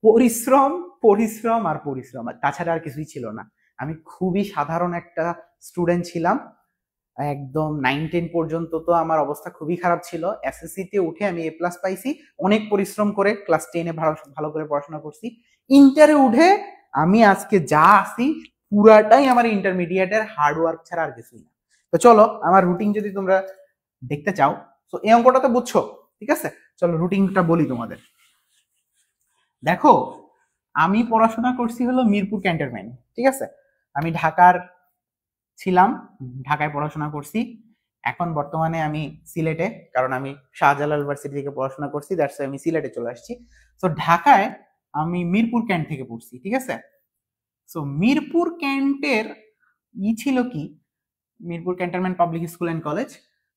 পরিশ্রম, পরিশ্রম আর পরিশ্রম, আর তাছাড়া আর কিছুই ছিল না। আমি খুবই সাধারণ একটা স্টুডেন্ট ছিলাম, একদম 9-10 পর্যন্ত তো আমার অবস্থা খুবই খারাপ ছিল। এসএসসি তে উঠে আমি এ প্লাস পাইছি অনেক পরিশ্রম করে, ক্লাস 10-এ ভালো করে পড়াশোনা করছি। ইন্টারে উঠে আমি আজকে যা আছি পুরাটাই আমার ইন্টারমিডিয়েটের হার্ড ওয়ার্ক ছাড়া আর কিছুই না। তো চলো আমার রুটিন যদি তোমরা দেখতে চাও, তো এই অঙ্কটা তো বুঝছো, ঠিক আছে? চলো রুটিনটা বলি তোমাদের। দেখো আমি পড়াশোনা করছি হলো মিরপুর ক্যান্টনমেন্ট, ঠিক আছে? আমি ঢাকার ছিলাম, ঢাকায় পড়াশোনা করছি। এখন বর্তমানে আমি সিলেটে, কারণ আমি শাহজালাল ইউনিভার্সিটি থেকে পড়াশোনা করছি, দ্যাটস আমি সিলেটে চলে আসছি। তো ঢাকায় আমি মিরপুর ক্যান্ট থেকে পড়ছি, ঠিক আছে? সো মিরপুর ক্যান্টের ছিল কি, Mirpur cantonment public school and college.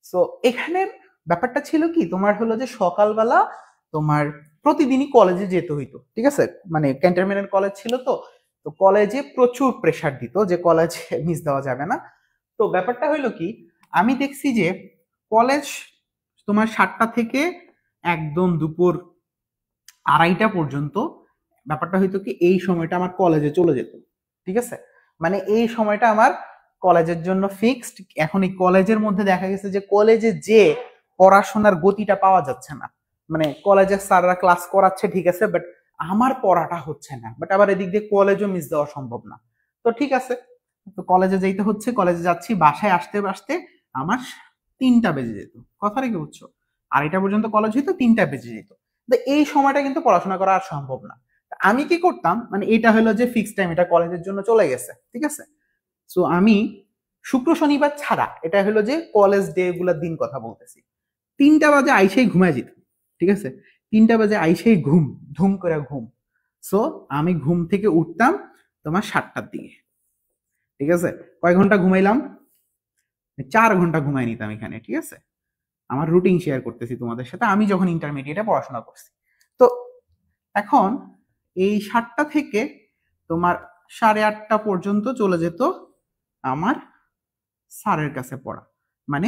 So এখানের ব্যাপারটা ছিল কি, তোমার হলো যে সকালবেলা তোমার প্রতিদিনই কলেজে যেতে হইতো, ঠিক আছে? মানে ক্যান্টনমেন্টের কলেজ ছিল, তো তো কলেজে প্রচুর প্রেসার দিত যে কলেজে মিস দেওয়া যাবে না। তো ব্যাপারটা হইলো কি, আমি দেখছি যে কলেজ তোমার 7টা থেকে একদম দুপুর 2:30 পর্যন্ত ব্যাপারটা হইতো কি, এই সময়টা আমার কলেজে চলে যেত, ঠিক আছে? মানে এই সময়টা আমার কলেজের জন্য ফিক্সড। এখন এই কলেজের মধ্যে দেখা গেছে যে কলেজে যে পড়াশোনার গতিটা পাওয়া যাচ্ছে না। মানে কলেজের স্যাররা ক্লাস করাচ্ছে ঠিক আছে, বাট আমার পড়াটা হচ্ছে না। বাট আবার এদিক দিয়ে কলেজও মিস দেওয়া সম্ভব না। তো ঠিক আছে, তো কলেজে যাইতে হচ্ছে, কলেজে যাচ্ছি, বাসায় আসতে আসতে আমার 3টা বেজে যেত। কথা রেখে বুঝছো, 2:30 পর্যন্ত কলেজ হইতো, 3টা বেজে যেত। তো এই সময়টা কিন্তু পড়াশোনা করা আর সম্ভব না। আমি কি করতাম, মানে এটা হলো যে ফিক্স টাইম, এটা কলেজের জন্য চলে গেছে, ঠিক আছে? সো আমি শুক্র শনিবার ছাড়া, এটা হলো যে কলেজ ডে গুলার দিন কথা বলতেছি, 3টা বাজে আইসেই ঘুমায় যেত, ঠিক আছে? 3টা বাজে আইসেই ঘুম, ধুম করে ঘুম। সো আমি ঘুম থেকে উঠতাম তোমার 7টার দিকে, ঠিক আছে? কয় ঘন্টা ঘুমাইলাম? 4 ঘন্টা ঘুমাই নিতাম এখানে, ঠিক আছে? আমার রুটিন শেয়ার করতেছি তোমাদের সাথে, আমি যখন ইন্টারমিডিয়েটে পড়াশোনা করছি। তো এখন এই 7টা থেকে তোমার 8:30 পর্যন্ত চলে যেত আমার স্যারের কাছে পড়া, মানে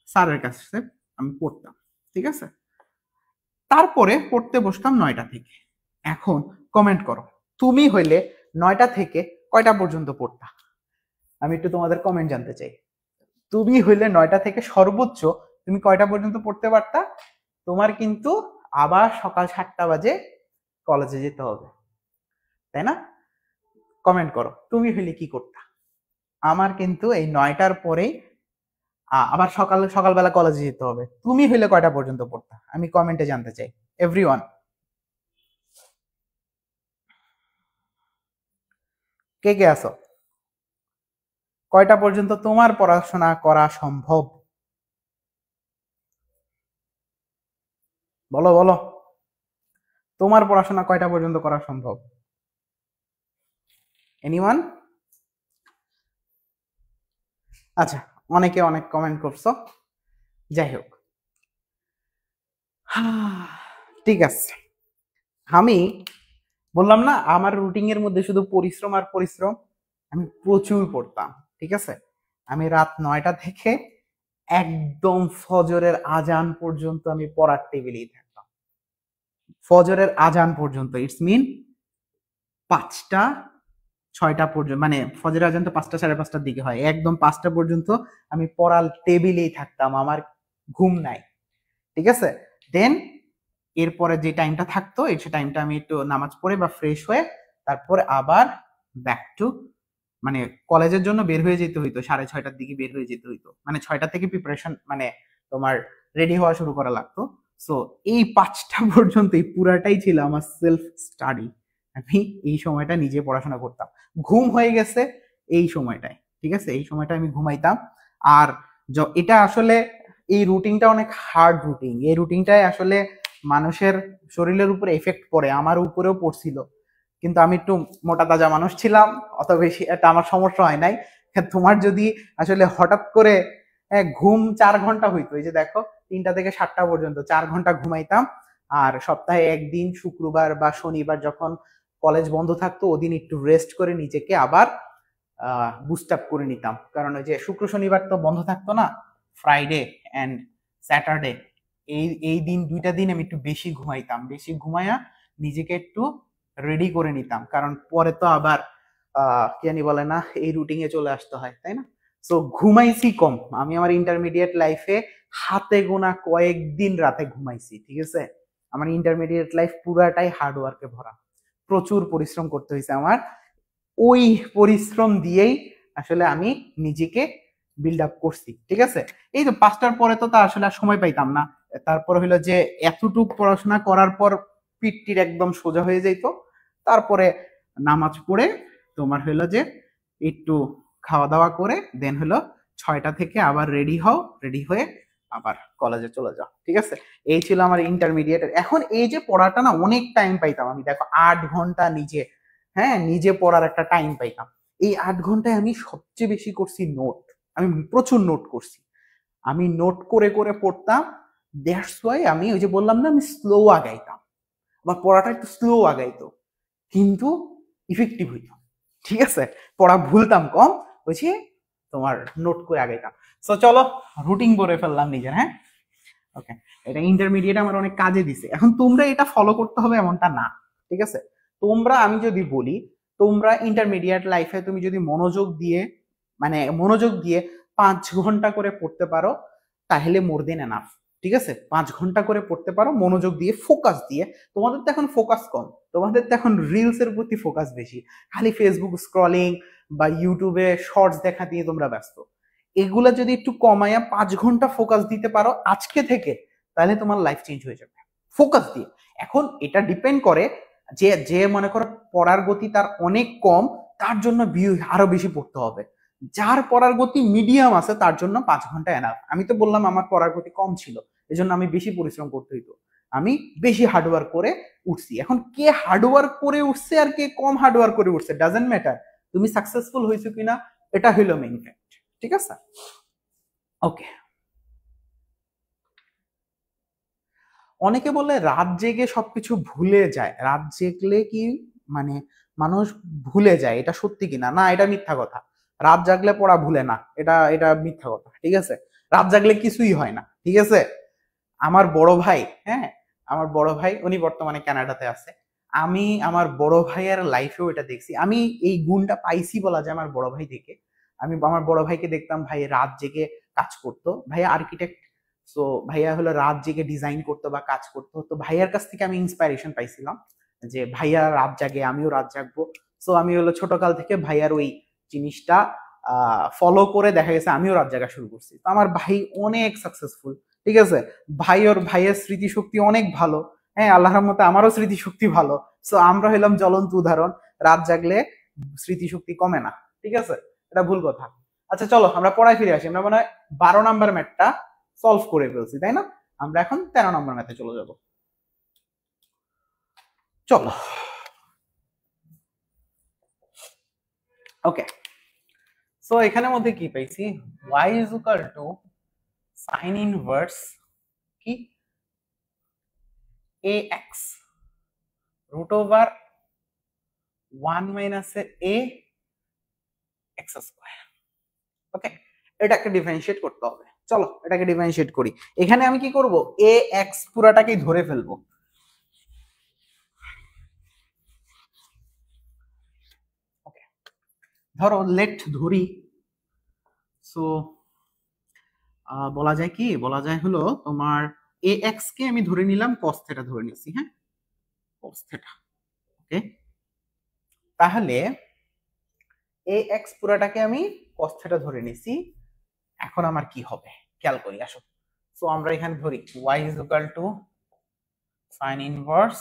স্যারের কাছে আমি পড়তাম, ঠিক আছে? তারপরে পড়তে বসতাম 9টা থেকে। এখন কমেন্ট করো, তুমি হইলে 9টা থেকে কয়টা পর্যন্ত পড়তা? আমি একটু তোমাদের কমেন্ট জানতে চাই। তুমি হইলে 9টা থেকে সর্বোচ্চ তুমি কয়টা পর্যন্ত পড়তে পারতা? তোমার কিন্তু আবার সকাল 7টা বাজে কলেজে যেতে হবে, তাই না? কমেন্ট করো তুমি হইলে কি করতা। আমার কিন্তু এই 9টার পরেই আবার সকালবেলা কলেজে যেতে হবে। তুমি হইলে কয়টা পর্যন্ত পড়তা? আমি কমেন্টে জানতে চাই, এভরিওয়ান। কে কে আছো? কয়টা পর্যন্ত তোমার পড়াশোনা করা সম্ভব? বলো বলো, তোমার পড়াশোনা কয়টা পর্যন্ত করা সম্ভব? এনিওয়ান? আচ্ছা, অনেকে অনেক কমেন্ট করছো, যাই হোক। ঠিক আছে, আমি বললাম না আমার রুটিন এর মধ্যে শুধু পরিশ্রম আর পরিশ্রম। আমি প্রচুর পড়তাম, ঠিক আছে? আমি রাত 9টা থেকে একদম ফজরের আজান পর্যন্ত আমি পড়ার টেবিলেই থাকতাম। ফজরের আজান পর্যন্ত, ইটস মিন 5টা 6টা পর্যন্ত, মানে ফজরের আজান তো 5টা 5:30টার দিকে হয়, একদম 5টা পর্যন্ত আমি পড়ার টেবিলেই থাকতাম, আমার ঘুম নাই, ঠিক আছে? দেন এরপরে যে টাইমটা থাকতো এই টাইমটা আমি একটু নামাজ পড়ে বা ফ্রেশ হয়ে তারপরে আবার ব্যাক টু, মানে কলেজের জন্য বের হয়ে যেতে হইতো, 6:30টার দিকে বের হয়ে যেতে হইতো, মানে 6টা থেকে প্রিপারেশন, মানে তোমার রেডি হওয়া শুরু করা লাগতো। সো এই 5টা পর্যন্ত এই পুরাটাই ছিল আমার সেলফ স্টাডি। আমি এই সময়টা নিজে পড়াশোনা করতাম। ঘুম হয়ে গেছে এই সময়টায়, ঠিক আছে? এই সময়টা আমি ঘুমাইতাম। আর এটা আসলে এই রুটিনটা অনেক হার্ড রুটিন, এই রুটিনটাই আসলে মানুষের শরীরের উপরে এফেক্ট পড়ে, আমার উপরেও পড়ছিল। কিন্তু আমি একটু মোটা তাজা মানুষ ছিলাম, অত বেশি এটা আমার সমস্যা হয় নাই। তোমার যদি আসলে হঠাৎ করে ঘুম 4 ঘন্টা হইতো, এই যে দেখো 3টা থেকে 7টা পর্যন্ত 4 ঘন্টা ঘুমাইতাম। আর সপ্তাহে একদিন শুক্রবার বা শনিবার যখন কলেজ বন্ধ থাকতো ওদিন একটু রেস্ট করে নিজেকে আবার বুস্ট আপ করে নিতাম, কারণ ওই যে শুক্র শনিবার তো বন্ধ থাকতো না, ফ্রাইডে অ্যান্ড স্যাটারডে, এই দিন 2টা দিন আমি একটু বেশি ঘুমাইতাম, বেশি ঘুমাইয়া নিজেকে একটু রেডি করে নিতাম, কারণ পরে তো আবার কি জানি বলে না, এই রুটিনে চলে আসতে হয়, তাই না? সো ঘুমাইছি কম, আমি আমার ইন্টারমিডিয়েট লাইফে হাতে গোনা কয়েকদিন রাতে ঘুমাইছি, ঠিক আছে। আমার ইন্টারমিডিয়েট লাইফ পুরাটাই হার্ড ওয়ার্কে ভরা, প্রচুর পরিশ্রম করতে হয়েছে আমার। ওই পরিশ্রম দিয়েই আসলে আমি নিজেকে বিল্ড আপ করছি, ঠিক আছে। এই তো 5টার পরে তো তা আসলে আর সময় পাইতাম না। তারপর হলো যে এতটুক পড়াশোনা করার পর পিঠটির একদম সোজা হয়ে যাইতো। তারপরে নামাজ পড়ে তোমার হলো যে একটু খাওয়া দাওয়া করে দেন হলো 6টা থেকে আবার রেডি হও, রেডি হয়ে আবার কলেজে চলে যাও, ঠিক আছে। এই ছিল আমার ইন্টারমিডিয়েট। এখন এই যে পড়াটা না অনেক টাইম পাইতাম আমি, দেখো 8 ঘন্টা নিজে, হ্যাঁ, নিজে পড়ার একটা টাইম পাইতাম। এই 8 ঘন্টায় আমি সবচেয়ে বেশি করছি নোট। আমি প্রচুর নোট করছি, আমি নোট করে করে পড়তাম। দ্যাটস ওয়াই আমি ওই যে বললাম না আমি স্লো আগাইতাম, আমার পড়াটা একটু স্লো আগাইতো কিন্তু ইফেক্টিভ হইতো, ঠিক আছে। পড়া ভুলতাম কম, বুঝছি তোমার নোট করে আগাইতাম। সো চলো রুটিন করে ফেললাম নিজের, হ্যাঁ। ওকে, এটা ইন্টারমিডিয়েট আমার অনেক কাজে দিছে। এখন তোমরা এটা ফলো করতে হবে এমনটা না, ঠিক আছে। তোমরা, আমি যদি বলি, তোমরা ইন্টারমিডিয়েট লাইফে তুমি যদি মনোযোগ দিয়ে, মানে মনোযোগ দিয়ে 5 ঘন্টা করে পড়তে পারো তাহলে মোর দেন এনাফ, ঠিক আছে। 5 ঘন্টা করে পড়তে পারো মনোযোগ দিয়ে, ফোকাস দিয়ে। তোমাদের তো এখন ফোকাস কম, তোমাদের তো এখন রিলস এর প্রতি ফোকাস বেশি, খালি ফেসবুক স্ক্রলিং বা ইউটিউবে শর্টস দেখা দিয়ে তোমরা ব্যস্ত। এগুলা যদি একটু কমায়া 5 ঘন্টা ফোকাস দিতে পারো আজকে থেকে, তাহলে তোমার লাইফ চেঞ্জ হয়ে যাবে ফোকাস দিয়ে। এখন এটা ডিপেন্ড করে যে যে মনে করো পড়ার গতি তার অনেক কম, তার জন্য আরো বেশি পড়তে হবে। যার পড়ার গতি মিডিয়াম আছে তার জন্য 5 ঘন্টা এনাফ। আমি তো বললাম আমার পড়ার গতি কম ছিল, এজন্য আমি বেশি পরিশ্রম করতে হইতো, আমি বেশি হার্ডওয়ার্ক করে উঠছি। এখন কে হার্ডওয়ার্ক করে উঠছে আর কে কম হার্ডওয়ার্ক করে উঠছে ডাজেন্ট ম্যাটার, তুমি সাকসেসফুল হয়েছো কিনা এটা হইলো মেইন ফ্যাক্ট, ঠিক আছে। ওকে, অনেকে বলে রাত জেগে সবকিছু ভুলে যায়, রাত জেগলে কি মানে মানুষ ভুলে যায়, এটা সত্যি কিনা? না, এটা মিথ্যা কথা। রাত জাগলে পড়া ভুলে না, এটা এটা মিথ্যা কথা, ঠিক আছে। রাত জাগলে কিছুই হয় না, ঠিক আছে। আমার বড় ভাই, হ্যাঁ, আমার বড় ভাই উনি বর্তমানে কানাডাতে আছে। আমি আমার বড় ভাইয়ের লাইফেও এটা দেখছি, আমি এই গুণটা পাইছি বলা যায় আমার বড় ভাই থেকে। আমি আমার বড় ভাইকে দেখতাম, ভাই রাত জেগে কাজ করতো, ভাইয়া আর্কিটেক্ট। সো ভাইয়া হলো রাত জেগে ডিজাইন করতো বা কাজ করতো, তো ভাইয়ার কাছ থেকে আমি ইন্সপাইরেশন পাইছিলাম যে ভাইয়া রাত জাগে আমিও রাত জাগবো। সো আমি হলো ছোটকাল থেকে ভাইয়ার ওই জিনিসটা ফলো করে দেখা গেছে আমিও রাত জাগা শুরু করছি। তো আমার ভাই অনেক সাকসেসফুল, ঠিক আছে। ভাইয়ের স্মৃতিশক্তি অনেক ভালো, হ্যাঁ, আল্লাহর মতে আমারও স্মৃতিশক্তি ভালো। সো আমরা হইলাম জ্বলন্ত উদাহরণ, রাত জাগলে স্মৃতিশক্তি কমে না, ঠিক আছে। এটা ভুল কথা। আচ্ছা চলো আমরা পড়ায় ফিরে আসি। আমরা মনে হয় 12 নম্বর ম্যাথটা সলভ করে ফেলছি, তাই না? আমরা এখন 13 নম্বর ম্যাথে চলে যাব। চলো, ওকে। সো এখানের মধ্যে কি পাইছি, y is equal to sine inverse কি ax root over 1 minus a x square. Okay, এটাকে ডিফারেন্সিয়েট করতে হবে। চলো এটাকে ডিফারেন্সিয়েট করি। এখানে আমি কি করব, ax পুরাটাকেই ধরে ফেলবো। ওকে, ধরো লেট ধরি। সো বলা যায় কি, বলা যায় হলো তোমার ax কে আমি ধরে নিলাম cos থিটা ধরে নিছি, হ্যাঁ, cos থিটা। ওকে, তাহলে ax পুরাটাকে আমি cos থিটা ধরে নিছি। এখন আমার কি হবে খেয়াল করি, আসো। সো আমরা এখানে ধরি y is equal to sin inverse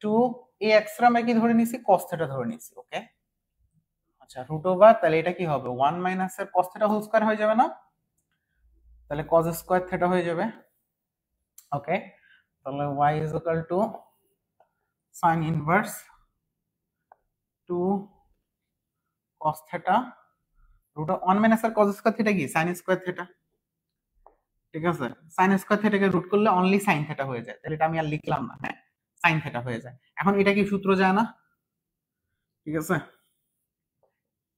2 ax রা আমরা কি ধরে নিছি, cos থিটা ধরে নিছি। ওকে, আচ্ছা রুট ওভার, তাহলে এটা কি হবে 1 মাইনাস এর cos থিটা হোল স্কয়ার হয়ে যাবে না, তাহলে cos স্কয়ার থিটা হয়ে যাবে। ওকে, তাহলে y is equal to sin inverse 2 cos theta root 1 minus এর cos স্কয়ার থিটা কি sin স্কয়ার থিটা, ঠিক আছে। sin স্কয়ার থিটাকে রুট করলে অনলি sin থিটা হয়ে যায়, তাহলে এটা আমি আর লিখলাম না, হ্যাঁ, sin থিটা হয়ে যায়। এখন এটা কি সূত্র যায় না, ঠিক আছে,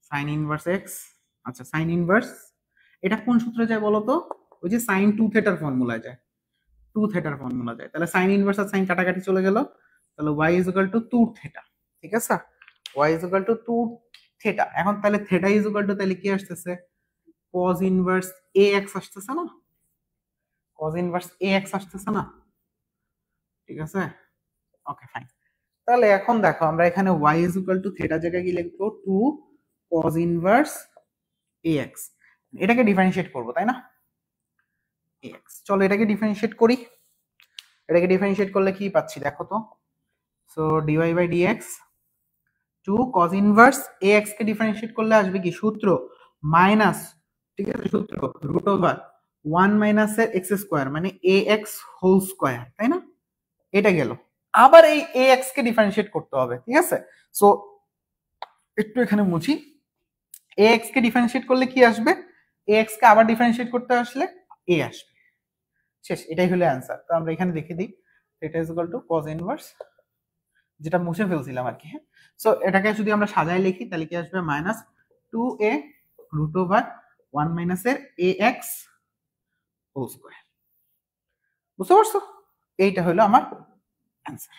sin ইনভার্স x। আচ্ছা sin ইনভার্স এটা কোন সূত্রে যায় বলো তো, ওই যে sin 2 থিটার ফর্মুলায় যায়, 2 থিটার ফর্মুলা যায়। তাহলে sin ইনভার্স আর sin কাটাকাটি চলে গেল, তাহলে y is equal to 2 theta, ঠিক আছে। y is equal to 2 theta. এখন তাহলে থেটা ইজ ইকুয়াল টু তাহলে কি আসতেছে, cos ইনভার্স ax আসতেছে না, cos ইনভার্স ax আসতেছে না, ঠিক আছে। Okay fine. তাহলে এখন দেখো আমরা এখানে y is equal two theta জায়গায় কি লিখবো, 2 cos ইনভার্স ax, এটাকে ডিফারেন্সিয়েট করব তাই না, ax। চলো এটাকে ডিফারেন্সিয়েট করি, এটাকে ডিফারেন্সিয়েট করলে কি পাচ্ছি দেখো তো, so dy by dx 2 cos inverse ax কে ডিফারেন্সিয়েট করলে আসবে কি সূত্র মাইনাস, ঠিক আছে, সূত্র রুট ওভার 1 মাইনাস এর x স্কয়ার মানে ax হোল স্কয়ার, তাই না, এটা গেল। আবার এই ax কে ডিফারেন্সিয়েট করতে হবে, ঠিক আছে। সো একটু এখানে মুছি, ax কে ডিফারেন্সিয়েট করলে কি আসবে, ax কে আবার ডিফারেন্সিয়েট করতে আসলে a আসবে, শেষ, এটাই হলো অ্যান্সার। তো আমরা এখানে লিখে দিই এটা is equal to cos inverse, যেটা মুছে ফেলছিলাম আর কি, হ্যাঁ। সো এটাকে যদি আমরা সাজায় লিখি তাহলে কি আসবে, minus 2a root over 1 minus এর ax হোল স্কয়ার, বুঝতে পারছো, এইটা হলো আমার অ্যান্সার।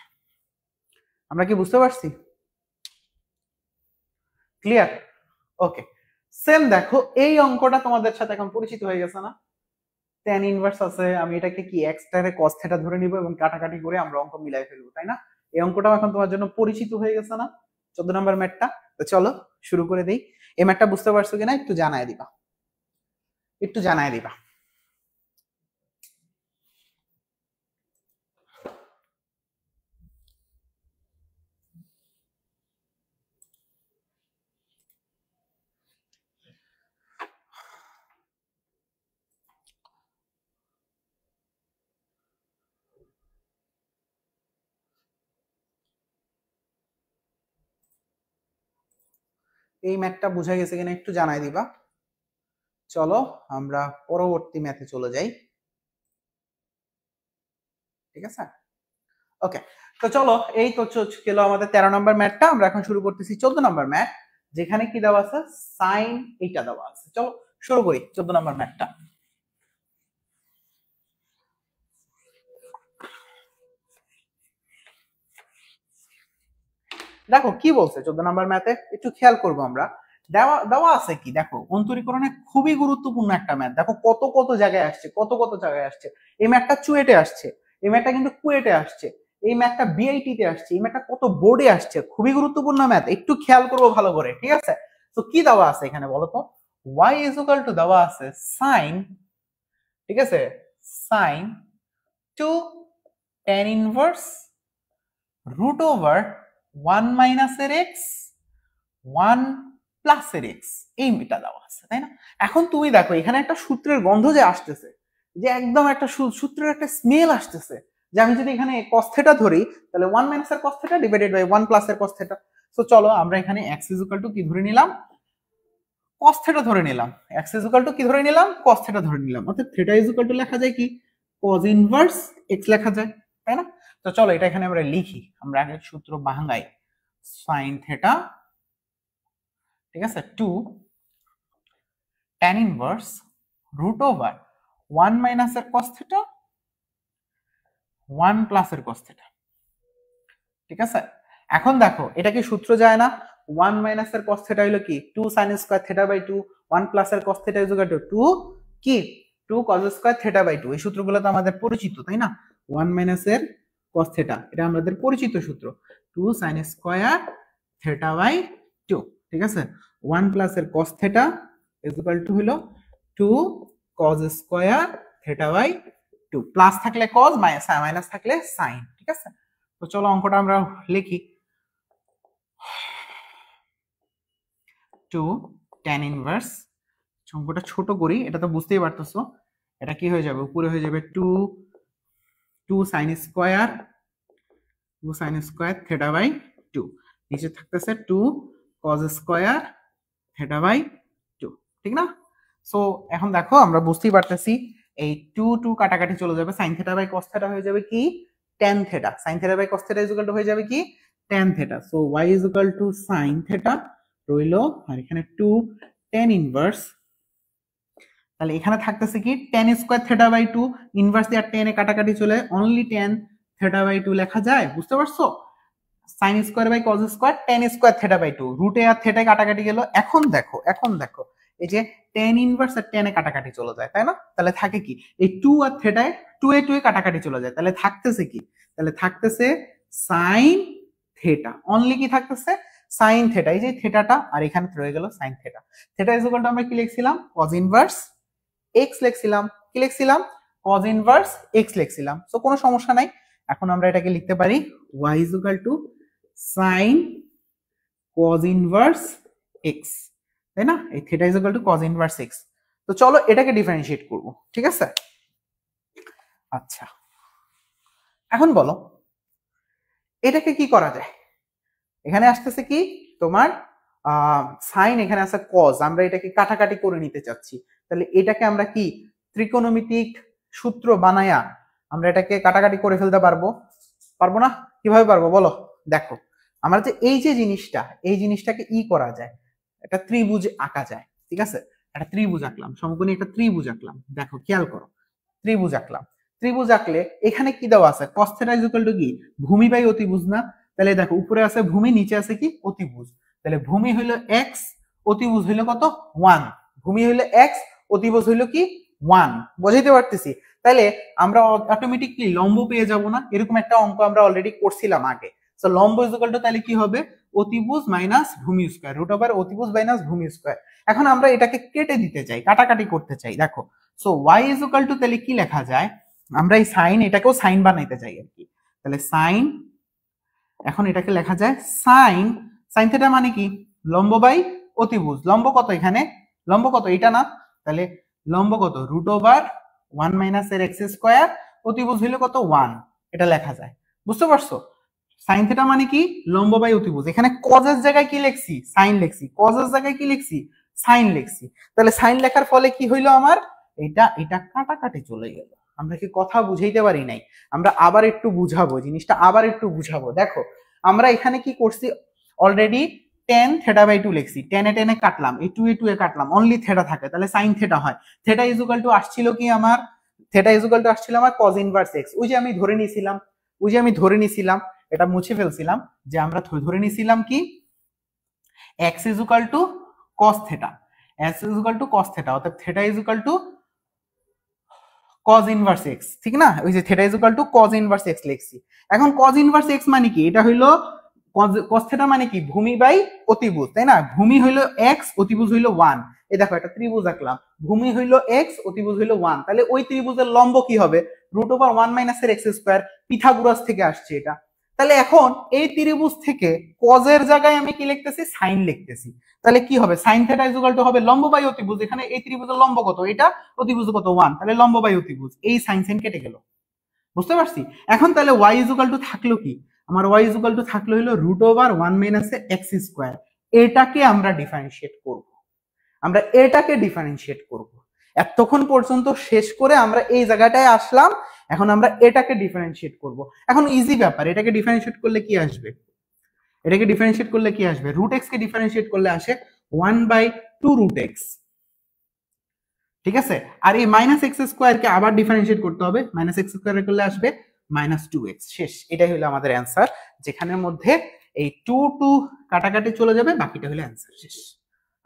আমরা কি বুঝতে পারছি, ক্লিয়ার, ওকে। সেম দেখো এই অঙ্কটা তোমাদের সাথে এখন পরিচিত হয়ে গেছে না, tan ইনভার্স আছে, আমি এটাকে কি x টারে cos থিটা ধরে নিব এবং কাটাকাটি করে আমরা অঙ্ক মিলাই ফেলবো, তাই না। এই অঙ্কটাও এখন তোমার জন্য পরিচিত হয়ে গেছে না, 14 নম্বর ম্যাথটা। তো চলো শুরু করে দেই। এই ম্যাথটা বুঝতে পারছো কিনা একটু জানায় দিবা, একটু জানায় দিবা। এই ম্যাথটা বুঝা গেছে কিনা একটু জানায় দিবা। চলো আমরা পরবর্তী ম্যাথে চলে যাই, ঠিক আছে, ওকে। তো চলো এই তো গেল আমাদের 13 নম্বর ম্যাথটা, আমরা এখন শুরু করতেছি 14 নম্বর ম্যাথ, যেখানে কি দেওয়া আছে, সাইন এইটা দেওয়া আছে। চলো শুরু করি 14 নম্বর ম্যাথটা। দেখো কি বলছে 14 নম্বর ম্যাথে, একটু খেয়াল করবো আমরা। দেওয়া দেওয়া আছে কি, দেখো অন্তরীকরণে খুবই গুরুত্বপূর্ণ একটা ম্যাথ। দেখো কত কত জায়গায় আসছে, কত কত জায়গায় আসছে। এই ম্যাথটা চুয়েটে আসছে, এই ম্যাথটা কিন্তু কুয়েটে আসছে, এই ম্যাথটা বিআইটি তে আসছে, এই ম্যাথটা কত বোর্ডে আসছে। খুবই গুরুত্বপূর্ণ ম্যাথ, একটু খেয়াল করবো ভালো করে, ঠিক আছে। তো কি দেওয়া আছে এখানে বলো তো, y ইজ ইকুয়াল টু দেওয়া আছে সাইন, ঠিক আছে, sine 2 tan inverse root over 1 minus এর x 1 প্লাস এর x, এই মিটা দেওয়া আছে, তাই না। এখন তুমি দেখো এখানে একটা সূত্রের গন্ধ যে আসতেছে, যে একদম একটা সূত্রের একটা স্মেল আসতেছে, যে আমি যদি এখানে cos থিটা ধরি তাহলে 1 মাইনাস এর cos theta divided by 1 plus এর cos থিটা। সো চলো আমরা এখানে x ইজ ইকুয়াল টু কি ধরে নিলাম, cos থিটা ধরে নিলাম, x ইজ ইকুয়াল টু কি ধরে নিলাম, cos থিটা ধরে নিলাম, অর্থাৎ থিটা ইজ ইকুয়াল টু লেখা যায় কি, cos ইনভার্স x লেখা যায়, তাই না। তো চলো এটা এখানে আমরা লিখি, আমরা আগে সূত্র ভাঙাই, sin থিটা, ঠিক আছে, 2 tan inverse root over 1 minus এর cos থিটা 1 প্লাস এর cos থিটা, ঠিক আছে। এখন দেখো এটা কি সূত্র যায় না, 1 মাইনাস এর cos থিটা হলো কি 2 sin square theta by 2, 1 plus এর cos theta is equal to 2 কি 2 cos স্কয়ার থিটা বাই 2। এই সূত্রগুলো তো আমাদের পরিচিত, তাই না। 1 মাইনাস এর cos থিটা এটা আমাদের পরিচিত সূত্র, 2 sin স্কয়ার থিটা বাই 2, ঠিক আছে। 1 প্লাস এর cos theta is equal to হলো 2 cos square theta by 2, plus থাকলে cos মাইনাস থাকলে sin, ঠিক আছে। তো চলো অঙ্কটা আমরা লিখি, 2 tan ইনভার্স, অঙ্কটা ছোট করি, এটা তো বুঝতেই পারতেছো, এটা কি হয়ে যাবে, উপরে হয়ে যাবে 2 sin স্কয়ার থিটা বাই 2, নিচে থাকতেছে 2 cos স্কয়ার থিটা বাই 2, ঠিক না। সো এখন দেখো আমরা বুঝতেই পারতেছি, এই 2 2 কাটাকাটি চলে যাবে, sin theta by cos theta হয়ে যাবে কি tan theta, sin theta by cos theta is equal to হয়ে যাবে কি tan theta. So y is equal to sin theta রইলো, আর এখানে 2 tan ইনভার্স, তাহলে এখানে থাকতেছে কি tan square theta by 2, inverse দিয়ে tan এ কাটাকাটি চলে অনলি tan থিটা বাই 2 লেখা যায়, বুঝতে পারছো। Sine square by cos square tan square theta by two, রুটে আর থেটায় কাটাকাটি গেল। এখন দেখো এই যে টেন ইনভার্স আর টেনে কাটাকাটি চলে যায়, তাই না? তাহলে থাকে কি, এই টু আর থেটায় টু এ কাটাকাটি চলে যায়, তাহলে থাকতেছে কি, তাহলে থাকতেছে সাইন থেটা, অনলি কি থাকতেছে সাইন থেটা, এই যে থেটাটা আর এখানে রয়ে গেল sine theta. Theta is equal to আমরা কি লিখছিলাম, কজ ইনভার্স এক্স লিখছিলাম, কি লিখছিলাম, কজ ইনভার্স এক্স লিখছিলাম। সো কোনো সমস্যা নাই, এখন আমরা এটাকে লিখতে পারি y is equal to sign cos inverse x, তাই না? এই theta is equal two cos inverse x. তো চলো এটাকে ডিফারেন্সিয়েট করব, ঠিক আছে? আচ্ছা, এখন বলো এটাকে কি করা যায়। এখানে আসতেছে কি তোমার সাইন, এখানে আছে কজ, আমরা এটাকে কাটাকাটি করে নিতে চাচ্ছি, তাহলে এটাকে আমরা কি ত্রিকোণমিতিক সূত্র বানায়া আমরা এটাকে কাটাকাটি করে ফেলতে পারবো, পারবো না? কিভাবে পারবো বলো? দেখো আমরা যে এই যে জিনিসটা, এই জিনিসটাকে ই করা যায়, একটা ত্রিভুজ আঁকা যায়, ঠিক আছে? একটা ত্রিভুজ আঁকলাম, সমকোণী একটা ত্রিভুজ আঁকলাম, দেখো খেয়াল করো, ত্রিভুজ আঁকলাম, ত্রিভুজ আঁকলে এখানে কি দেওয়া আছে, cos θ ইজ ইকুয়াল টু কি, ভূমি বাই অতিভুজ না? তাহলে দেখো উপরে আছে ভূমি, নিচে আছে কি অতিভুজ, তাহলে ভূমি হইলো x, অতিভুজ হইলো কত 1, ভূমি হইলো x, অতিভুজ হইলো কি 1, বুঝাইতে পারতেছি? তাহলে আমরা অটোমেটিকলি লম্ব পেয়ে যাব না? এরকম একটা অঙ্ক আমরা অলরেডি করছিলাম আগে। সো লম্ব ইজ ইকুয়াল টু তাহলে কি হবে, অতিভুজ মাইনাস ভূমি স্কয়ার, রুট ওভার অতিভুজ মাইনাস ভূমি স্কয়ার। এখন আমরা এটাকে কেটে দিতে চাই, কাটাকাটি করতে চাই, দেখো so y is equal two তাহলে কি লেখা যায়, আমরা এই সাইন, এটাকেও সাইন বানাইতে চাই আর কি, তাহলে সাইন, এখন এটাকে লেখা যায় সাইন, সাইন থিটা মানে কি লম্ব বাই অতিভুজ, লম্ব কত এখানে, লম্ব কত এটা না, তাহলে লম্ব কত রুট ওভার 1 মাইনাস এর এক্স স্কয়ার, অতিভুজ হইলো কত 1, এটা লেখা যায়, বুঝতে পারছো? সাইন থিটা মানে কি লম্ব বাই অতিভুজ, এখানে কজের জায়গায় কি লিখছি সাইন লিখছি, কজের জায়গায় কি লিখছি সাইন লিখছি, তাহলে সাইন লেখার ফলে কি হইলো আমার, এটা কাটাকাটি চলে গেল। আমরা কি কথা বুঝাইতে পারি নাই? আমরা আবার একটু বুঝাবো জিনিসটা, আবার একটু বুঝাবো। দেখো আমরা এখানে কি করছি, already tan theta by two লিখছি, টেনে টেনে কাটলাম, এই টু এ কাটলাম, অনলি থেটা থাকে, তাহলে সাইন থেটা হয়। থেটা ইজ ইকুয়াল টু আসছিল কি আমার, থেটা ইজ ইকুয়াল টু আসছিল আমার কজ ইনভার্স এক্স, ওই যে আমি ধরে নিছিলাম, ওই যে আমি ধরে নিছিলাম, এটা মুছে ফেলছিলাম, যে আমরা ধরে নিছিলাম কি x is equal to cos theta, x is equal to cos theta, অর্থাৎ theta is equal to cos inverse x, ঠিক না? ওই যে theta is equal to cos inverse x লিখছি। এখন cos ইনভার্স x মানে কি, এটা হইলো cos থিটা মানে কি ভূমি বাই অতিভুজ, তাই না? ভূমি হইলো x, অতিভুজ হইলো 1, এই দেখো একটা ত্রিভুজ আঁকলাম, ভূমি হইলো x, অতিভুজ হইলো 1, তাহলে ওই ত্রিভুজের লম্ব কি হবে, রুট ওভার 1 মাইনাস এর এক্স স্কয়ার, পিথাগোরাস থেকে আসছে এটা। তাহলে এখন এই ত্রিভুজ থেকে cos এর জায়গায় আমি কি লিখতেছি সাইন লিখতেছি, তাহলে কি হবে sine theta is equal two হবে লম্ব বাই অতিভুজ, এখানে এই ত্রিভুজের লম্ব কত এটা, অতিভুজ কত 1, তাহলে লম্ব বাই অতিভুজ, এই সাইন সাইন কেটে গেল, বুঝতে পারছি? এখন তাহলে y ইজ ইকুয়াল টু থাকলো কি, আমার y ইজ ইকুয়াল টু থাকলো হলো root over 1 minus x square, এটাকে আমরা ডিফারেন্সিয়েট করব, আমরা এটাকে ডিফারেন্সিয়েট করব। এতক্ষণ পর্যন্ত শেষ করে আমরা এই জায়গাটায় আসলাম, এখন আমরা এটাকে ডিফারেন্সিয়েট করব। এখন ইজি ব্যাপার, এটাকে ডিফারেন্সিয়েট করলে কি আসবে, এটাকে ডিফারেন্সিয়েট করলে কি আসবে, রুট এক্স কে ডিফারেন্সিয়েট করলে আসে 1/2 রুট এক্স, ঠিক আছে? আর এই মাইনাস এক্স স্কোয়ার কে আবার ডিফারেন্সিয়েট করতে হবে, মাইনাস এক্স স্কোয়ার করলে আসবে -2x, শেষ। এটাই হলো আমাদের অ্যান্সার, যেখানের মধ্যে এই 2 কাটাকাটি চলে যাবে, বাকিটা হলো অ্যান্সার, শেষ।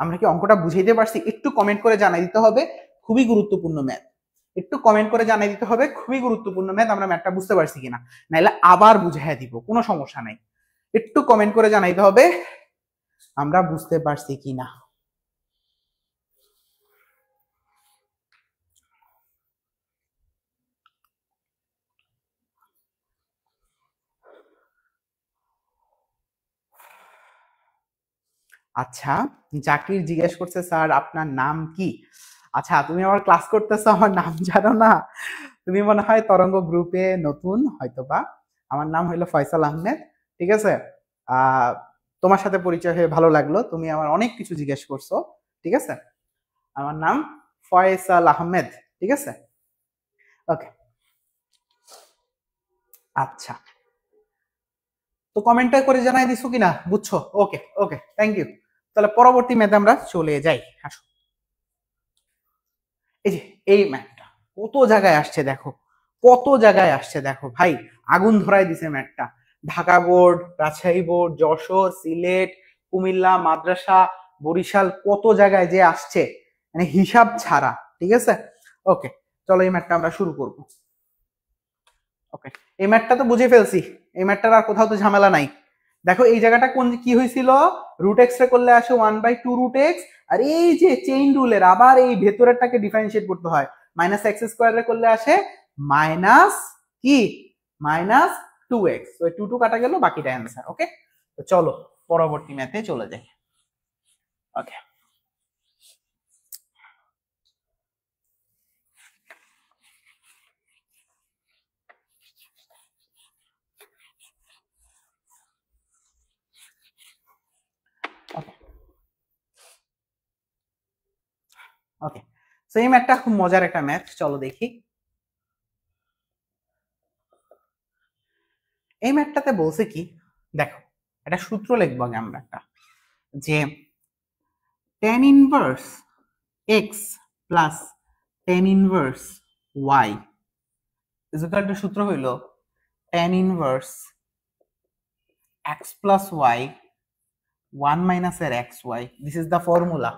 আমরা কি অঙ্কটা বুঝাইতে পারছি? একটু কমেন্ট করে জানাই দিতে হবে, খুবই গুরুত্বপূর্ণ ম্যাথ, একটু কমেন্ট করে জানাই দিতে হবে, খুবই গুরুত্বপূর্ণ ম্যাথ, আমরা ম্যাথটা বুঝতে পারছি কিনা, নাইলে আবার বুঝাইয়া দিব, কোনো সমস্যা নাই, একটু কমেন্ট করে জানাইতে হবে আমরা বুঝতে পারছি কিনা। আচ্ছা, জাকির জিজ্ঞেস করছে স্যার আপনার নাম কি? আচ্ছা তুমি আমার ক্লাস করতেছো, আমার নাম জানো না? তুমি মনে হয় তরঙ্গ গ্রুপে নতুন হয়তোবা। আমার নাম হলো ফয়সাল আহমেদ, ঠিক আছে? তোমার সাথে পরিচয় হয়ে ভালো লাগলো, তুমি আমার অনেক কিছু জিজ্ঞেস করছো, ঠিক আছে? আমার নাম ফয়সাল আহমেদ, ঠিক আছে? ওকে, আচ্ছা তো কমেন্টটা করে জানাই দিছো কিনা, বুঝছো? ওকে ওকে, থ্যাংক ইউ। তাহলে পরবর্তী ম্যাথে আমরা চলে যাই, আসো। এই যে এই ম্যাথটা কত জায়গায় আসছে দেখো, কত জায়গায় আসছে দেখো ভাই, আগুন ধরাই দিছে ম্যাথটা। ঢাকা বোর্ড, রাজশাহী বোর্ড, যশোর, সিলেট, কুমিল্লা, মাদ্রাসা, বরিশাল, কত জায়গায় যে আসছে মানে হিসাব ছাড়া। ঠিক আছে, ওকে চলো এই ম্যাথটা আমরা শুরু করব। ওকে, এই ম্যাথটা তো বুঝে ফেলছি, এই ম্যাথটার আর কোথাও তো ঝামেলা নাই। দেখো এই জায়গাটা কোন কি হয়েছিল, রুট এক্স রে করলে আসে 1/2 রুট এক্স, আর এই যে চেইন রুলের আবার এই ভেতরেরটাকে ডিফারেন্সিয়েট করতে হয়, মাইনাস এক্স স্কোয়ার রে করলে আসে মাইনাস কি -2x। তো 2 কাটা গেল, বাকিটা অ্যান্সার। ওকে, তো চলো পরবর্তী ম্যাথে চলে যাই। ওকে, ওকে, সো এই ম্যাথটা খুব মজার একটা ম্যাথ, চলো দেখি। এই ম্যাথটাতে বলছে কি, দেখো একটা সূত্র লিখবো আগে আমরা একটা, যে tan inverse x plus tan inverse y equal to, সূত্র হইল tan inverse x plus y 1 minus এর xy, this is the formula.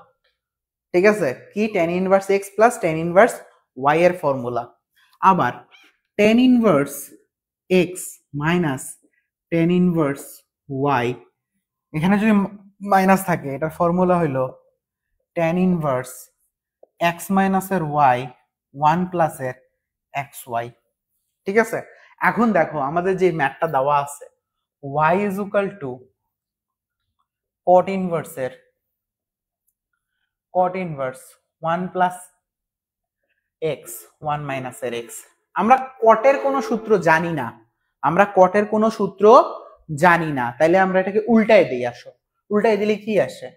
ঠিক আছে, কি tan inverse x plus tan inverse y এর ফর্মুলা। আবার tan inverse x minus tan inverse y, এখানে যদি মাইনাস থাকে এটার ফর্মুলা হইল tan ইনভার্স x মাইনাস এর y 1 প্লাস এর xy। ঠিক আছে, এখন দেখো আমাদের যে ম্যাথটা দেওয়া আছে y is equal two cot inverse 1 plus x 1 minus এর x। আমরা কটের কোনো সূত্র জানি না, আমরা কটের কোনো সূত্র জানি না, তাইলে আমরা এটাকে উল্টায় দিই। আসো উল্টায় দিলে কি আসে,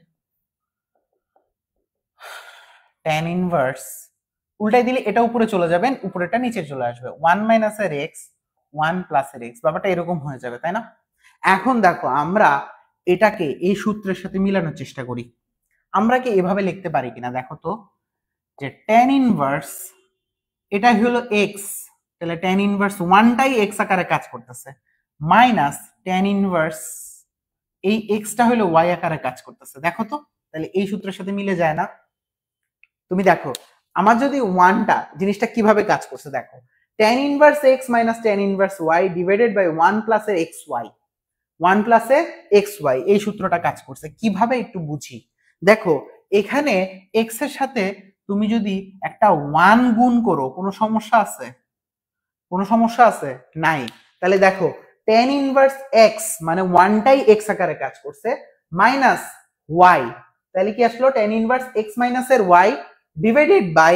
tan ইনভার্স, উল্টায় দিলে এটা উপরে চলে যাবেন, উপরেটা নিচে চলে আসবে, 1 মাইনাস এর x 1 প্লাস এর x, ব্যাপারটা এরকম হয়ে যাবে, তাই না? এখন দেখো আমরা এটাকে এই সূত্রের সাথে মিলানোর চেষ্টা করি, আমরা কি এভাবে লিখতে পারি কিনা দেখো তো, যে tan ইনভার্স এটা হলো x, তাহলে tan ইনভার্স 1টাই x আকারে কাজ করতেছে, মাইনাস tan ইনভার্স এই x টা হলো y আকারে কাজ করতেছে। দেখো তো, তাহলে এই সূত্রের সাথে মিলে যায় না? তুমি দেখো আমার যদি 1টা জিনিসটা কিভাবে কাজ করছে দেখো, tan inverse x minus tan inverse y divided by 1 plus এর xy, 1 প্লাস এর xy, এই সূত্রটা কাজ করছে কিভাবে একটু বুঝি। দেখো এখানে x এর সাথে তুমি যদি একটা 1 গুণ করো, কোনো সমস্যা আছে? কোনো সমস্যা আছে? নাই। তাহলে দেখো tan ইনভার্স x মানে 1টাই x আকারে কাজ করছে, মাইনাস y, তাহলে কি আসলো tan ইনভার্স x মাইনাস এর y ডিভাইডেড বাই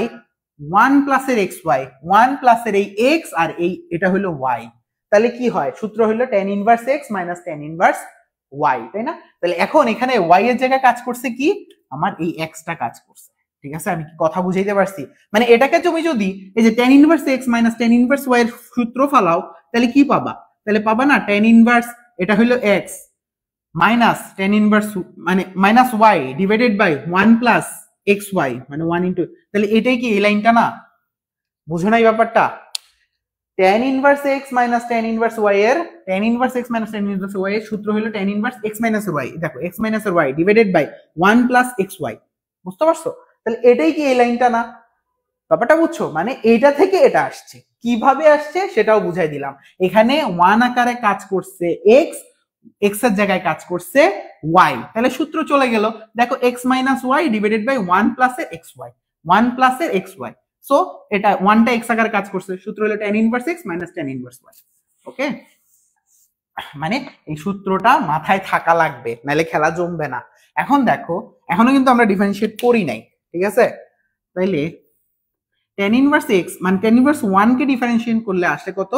1 প্লাস এর xy, 1 প্লাস এর এই x আর এই এটা হলো y, তাহলে কি হয়, সূত্র হলো tan inverse x minus tan inverse y, তাই না? তাহলে এখন এখানে y এর জায়গায় কাজ করছে কি, আমার এই x টা কাজ করছে। ঠিক আছে, আমি কি কথা বুঝাইতে পারছি? মানে এটাকে তুমি যদি এই যে tan inverse x minus tan inverse y এর সূত্র ফালাও, তাহলে কি পাবা? তাহলে পাবা না tan ইনভার্স, এটা হলো x মাইনাস tan ইনভার্স মানে minus y divided by 1 plus xy মানে 1 ইনটু, তাহলে এটাই কি এই লাইনটা না? বুঝো না এই ব্যাপারটা? tan inverse x minus tan inverse y এর, tan inverse x minus tan inverse y এর সূত্র হলো tan inverse x minus y, দেখো x minus y divided by 1 plus xy, বুঝতে পারছো? তাহলে এটাই কি এই লাইনটা না? ব্যাপারটা বুঝছো? মানে এটা থেকে এটা আসছে, কিভাবে আসছে সেটাও বুঝাই দিলাম। এখানে 1 আকারে কাজ করছে x, x এর জায়গায় কাজ করছে y, তাহলে সূত্র চলে গেল, দেখো x minus y divided by 1 plus এর xy, 1 প্লাস এর xy, সো এটা 1টা x আকারে কাজ করছে, সূত্র হলো tan inverse x minus tan inverse y। Okay, মানে এই সূত্রটা মাথায় থাকা লাগবে, নাহলে খেলা জমবে না। এখন দেখো এখনো কিন্তু আমরা ডিফারেন্সিয়েট করি নাই, ঠিক আছে? তাইলে tan ইনভার্স x মানে tan ইনভার্স 1 কে ডিফারেন্সিয়েট করলে আসে কত?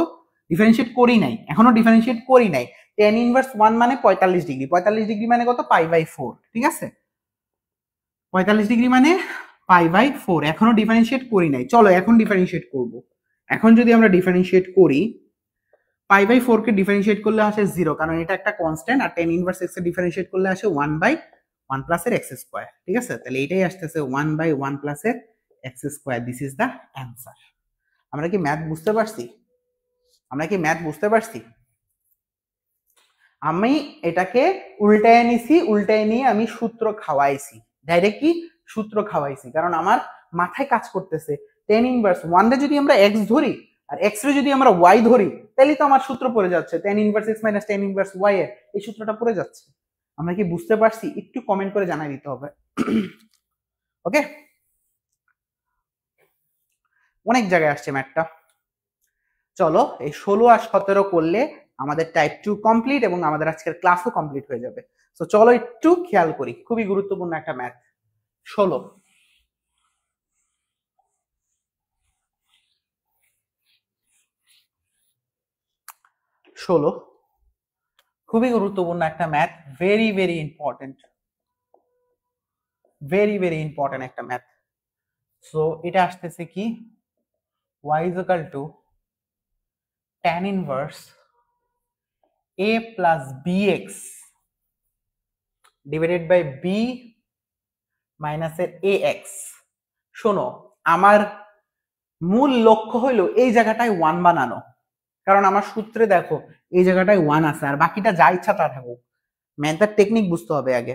ডিফারেন্সিয়েট করি নাই, এখনো ডিফারেন্সিয়েট করি নাই। tan ইনভার্স 1 মানে 45 ডিগ্রি, 45 ডিগ্রি মানে কত? পাই বাই 4, ঠিক আছে? 45 ডিগ্রি মানে পাই বাই 4, এখনো ডিফারেন্সিয়েট করি নাই। চলো এখন ডিফারেন্সিয়েট করব। এখন যদি আমরা ডিফারেন্সিয়েট করি, পাই বাই 4 কে ডিফারেন্সিয়েট করলে আসে 0, কারণ এটা একটা কনস্ট্যান্ট, আর tan ইনভার্স x কে ডিফারেন্সিয়েট করলে আসে 1 বাই 1 প্লাস এর x স্কয়ার, ঠিক আছে? তাহলে এটাই আসতেছে 1 বাই 1 প্লাস এর x square, this is the answer. আমরা কি ম্যাথ বুঝতে পারছি? আমরা কি ম্যাথ বুঝতে পারছি? আমি এটাকে উল্টায় নিছি, উল্টায় নিয়ে আমি সূত্র খাওয়াইছি, ডাইরেক্টলি সূত্র খাওয়াইছি, কারণ আমার মাথায় কাজ করতেছে টেন ইনভার্স ওয়ান রে যদি আমরা এক্স ধরি আর এক্স রে যদি আমরা ওয়াই ধরি, তাহলে তো আমার সূত্র পড়ে যাচ্ছে tan inverse x minus tan inverse y এর এই সূত্রটা পড়ে যাচ্ছে। আমরা কি বুঝতে পারছি? একটু কমেন্ট করে জানাই দিতে হবে। ওকে, অনেক জায়গায় আসছে ম্যাথটা। চলো এই 16 আর 17 করলে আমাদের টাইপ 2 কমপ্লিট এবং আমাদের আজকের ক্লাসও কমপ্লিট হয়ে যাবে। তো চলো একটু খেয়াল করি, খুবই গুরুত্বপূর্ণ একটা ম্যাথ 16। খুবই গুরুত্বপূর্ণ একটা math, very very important, very very important একটা ম্যাথ। সো এটা আসতেছে কি, y is equal to tan inverse a plus bx divided by b minus এর ax। শোনো, আমার মূল লক্ষ্য হলো এই জায়গাটায় 1 বানানো, কারণ আমার সূত্রে দেখো এই জায়গাটায় 1 আছে, আর বাকিটা যা ইচ্ছা তা থাকুক। ম্যাথের টেকনিক বুঝতে হবে আগে।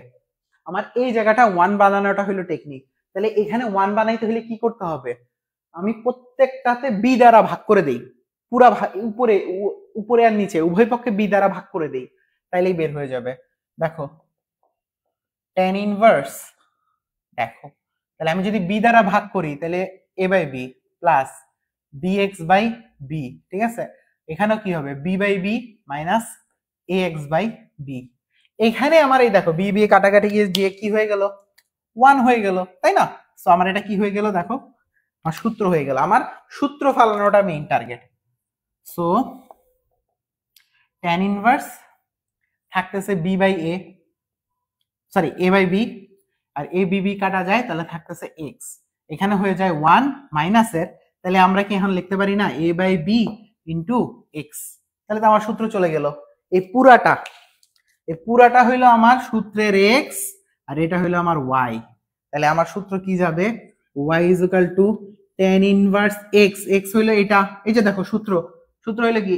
আমার এই জায়গাটা 1 বানানোটা হলো টেকনিক। তাহলে এখানে 1 বানাইতে হলে কি করতে হবে, আমি প্রত্যেকটাতে বি দ্বারা ভাগ করে দেই, পুরা উপরে উপরে আর নিচে উভয় পক্ষে বি দ্বারা ভাগ করে দেই, তাইলেই বের হয়ে যাবে। দেখো tan ইনভার্স, দেখো তাহলে আমি যদি বি দ্বারা ভাগ করি তাহলে a by b plus bx by b, ঠিক আছে। এখানেও কি হবে, b by b minus ax by b. এখানে আমার এই দেখো বি বি কাটাকাটি গিয়ে কি হয়ে গেল, 1 হয়ে গেল, তাই না। সো আমার এটা কি হয়ে গেল, দেখো আমার সূত্র হয়ে গেল, আমার সূত্র ফালানোটা main target. So tan inverse থাকতেছে b by a, sorry a by b, আর a b b কাটা যায় তাহলে থাকতেছে x, এখানে হয়ে যায় 1 মাইনাসের, তাহলে আমরা কি এখন লিখতে পারি না a by b into x, তাহলে তো আমার সূত্র চলে গেল। এই পুরাটা হইলো আমার সূত্রের x আর এটা হইলো আমার y, তাহলে আমার সূত্র কি যাবে, y is equal to tan inverse x, x হইলো এটা, এই যে দেখো সূত্র হইলো কি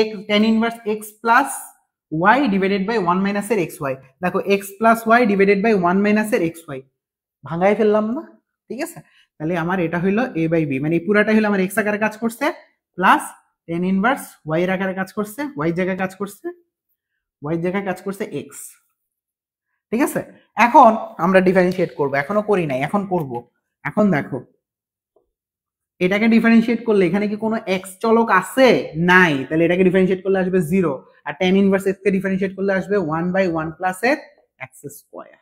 x tan inverse x plus y divided by 1 minus এর xy, দেখো x plus y divided by 1 minus এর xy, ভাঙাই ফেললাম না, ঠিক আছে। তাহলে আমার এটা হইলো a by b, মানে এই পুরাটা হইলো আমার x আকারে কাজ করছে প্লাস tan inverse y এর আকারে কাজ করছে, y জায়গায় কাজ করছে, y জায়গায় কাজ করছে x, ঠিক আছে। এখন আমরা ডিফারেন্সিয়েট করব, এখনো করি নাই, এখন করব। এখন দেখো এটাকে ডিফারেন্সিয়েট করলে এখানে কি কোনো x চলক আছে, নাই, তাহলে এটাকে ডিফারেন্সিয়েট করলে আসবে 0, আর tan ইনভার্স x কে ডিফারেন্সিয়েট করলে আসবে 1/1 প্লাস এর x স্কয়ার।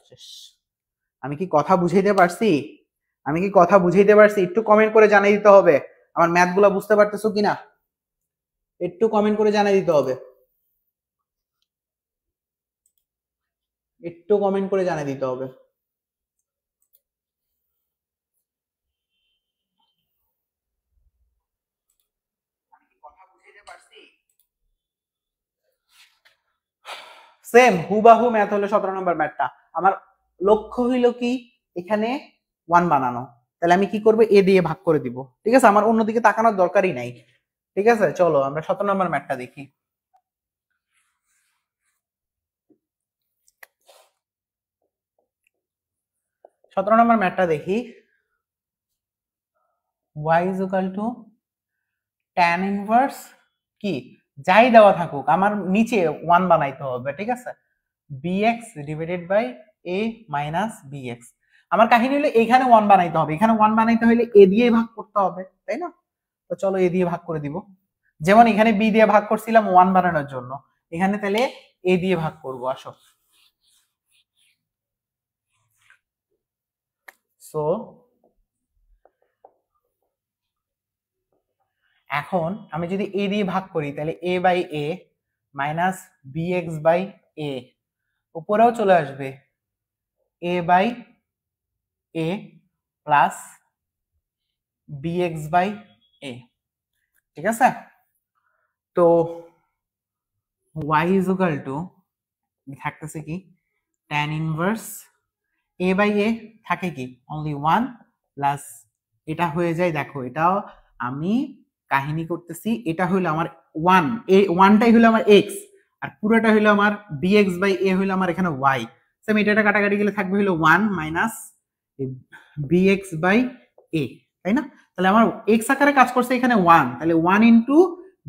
শেষ। আমি কি কথা বুঝাইতে পারছি? একটু কমেন্ট করে জানাই দিতে হবে আমার ম্যাথগুলো বুঝতে পারতেছো কিনা, একটু কমেন্ট করে জানাই দিতে হবে, একটু কমেন্ট করে জানিয়ে দিতে হবে। সেম হুবাহু ম্যাথ হলো 17 নম্বর ম্যাথটা। আমার লক্ষ্য হইল কি এখানে 1 বানানো, তাহলে আমি কি করব, এ দিয়ে ভাগ করে দিব, ঠিক আছে। আমার অন্যদিকে তাকানোর দরকারই নাই, ঠিক আছে। চলো আমরা 17 নম্বর ম্যাথটা দেখি। সতেরো নম্বর ম্যাথটা দেখি, y is equal to tan inverse কি যাই দেওয়া থাকুক, আমার নিচে 1 বানাইতে হবে, ঠিক আছে, bx divided by a minus bx। আমার কাহিনী হলো এখানে 1 বানাইতে হবে, এখানে 1 বানাইতে হলে a দিয়ে ভাগ করতে হবে, তাই না। তো চলো a দিয়ে ভাগ করে দিব, যেমন এখানে b দিয়ে ভাগ করছিলাম 1 বানানোর জন্য, এখানে তাহলে a দিয়ে ভাগ করব। আসো, সো এখন আমি যদি a দিয়ে ভাগ করি তাহলে a by a minus bx by a, উপরেও চলে আসবে a by a plus bx by a, ঠিক আছে। তো y is equal to থাকতেছে কি tan inverse a by a থাকে কি অনলি 1 প্লাস এটা হয়ে যায়, দেখো এটাও আমি কাহিনী করতেছি, এটা হলো আমার 1, এই 1টাই হলো আমার x, আর পুরোটা হইলো আমার বিএক্স বাই এ হইলো আমার এখানে ওয়াই। সেম এটা কাটাকাটি গেলে থাকবে হইলো 1 মাইনাস বিএক্স বাই এ, তাই না? তাহলে আমার এক্স আকারে কাজ করছে এখানে 1, তাহলে 1 ইন্টু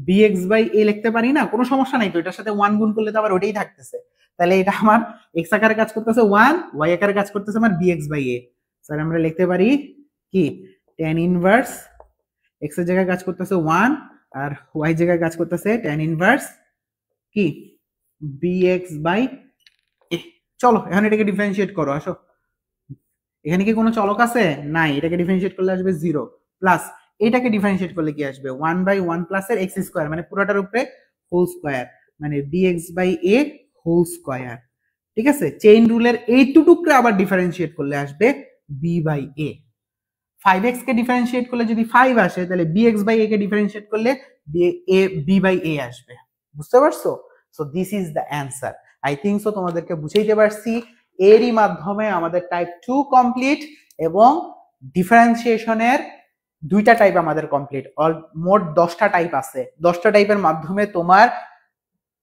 বিএক্স বাই এ লিখতে পারি না? কোনো সমস্যা নাই তো, এটার সাথে 1 গুণ করলে তো আবার ওটাই থাকতেছে। তাহলে এটা আমার এক্স আকারে কাজ করতেছে 1, ওয়াই আকারে কাজ করতেছে আমার বিএক্স বাই এ। স্যার আমরা লিখতে পারি কি tan ইনভার্স এক্স এর জায়গায় কাজ করতেছে 1 আর ওয়াই জায়গায় কাজ করতেছে tan ইনভার্স কি bx বাই এ। চলো এখন এটাকে ডিফারেন্সিয়েট করো, আসো। এখানে কি কোনো চলক আছে? নাই। এটাকে ডিফারেন্সিয়েট করলে আসবে 0 প্লাস এটাকে ডিফারেন্সিয়েট করলে কি আসবে 1 বাই 1 প্লাস এর x স্কয়ার, মানে পুরোটার উপরে হোল স্কয়ার, মানে bx by a whole square. ঠিক আছে, চেইন রুলের এইটুকুকে আবার ডিফারেন্সিয়েট করলে আসবে b বাই a। 5x কে ডিফারেন্সিয়েট করলে যদি 5 আসে, তাহলে bx বাই a কে ডিফারেন্সিয়েট করলে b বাই a আসবে। বুঝতে পারছো? So this is the answer. I think so তোমাদেরকে বুঝাইতে পারছি। এরই মাধ্যমে আমাদের টাইপ 2 কমপ্লিট এবং ডিফারেন্সিয়েশনের 2টা টাইপ আমাদের কমপ্লিট। মোট 10টা টাইপ আছে। 10টা টাইপের মাধ্যমে তোমার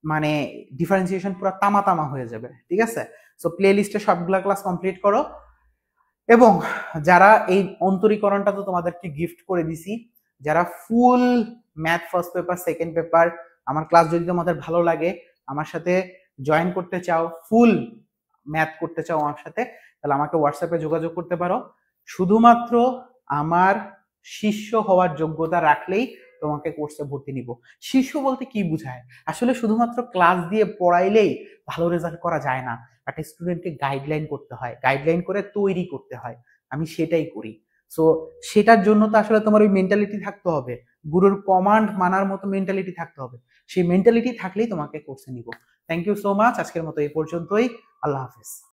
মানে ডিফারেন্সিয়েশন পুরো তামা তামা হয়ে যাবে। ঠিক আছে, সো প্লে লিস্টে সবগুলা ক্লাস কমপ্লিট করো। এবং যারা এই অন্তরীকরণটা তো তোমাদেরকে গিফট করে দিছি, যারা full math first paper second paper আমার ক্লাস যদি তোমাদের ভালো লাগে, আমার সাথে জয়েন করতে চাও, ফুল ম্যাথ করতে চাও আমার সাথে, তাহলে আমাকে হোয়াটসঅ্যাপে যোগাযোগ করতে পারো। শুধুমাত্র আমার শিষ্য হওয়ার যোগ্যতা রাখলেই তোমাকে কোর্সে ভর্তি নিব। শিষ্য বলতে কি বোঝায়? আসলে শুধুমাত্র ক্লাস দিয়ে পড়াইলেই ভালো রেজাল্ট করা যায় না। একটা স্টুডেন্টকে গাইডলাইন করতে হয়, গাইডলাইন করে তৈরি করতে হয়। আমি সেটাই করি। সো সেটার জন্য তো আসলে তোমার ওই মেন্টালিটি থাকতে হবে, গুরুর কমান্ড মানার মতো মেন্টালিটি থাকতে হবে। সেই মেন্টালিটি থাকলেই তোমাকে কোর্সে নিব। Thank you so much. আজকের মতো এই পর্যন্তই। আল্লাহ হাফেজ।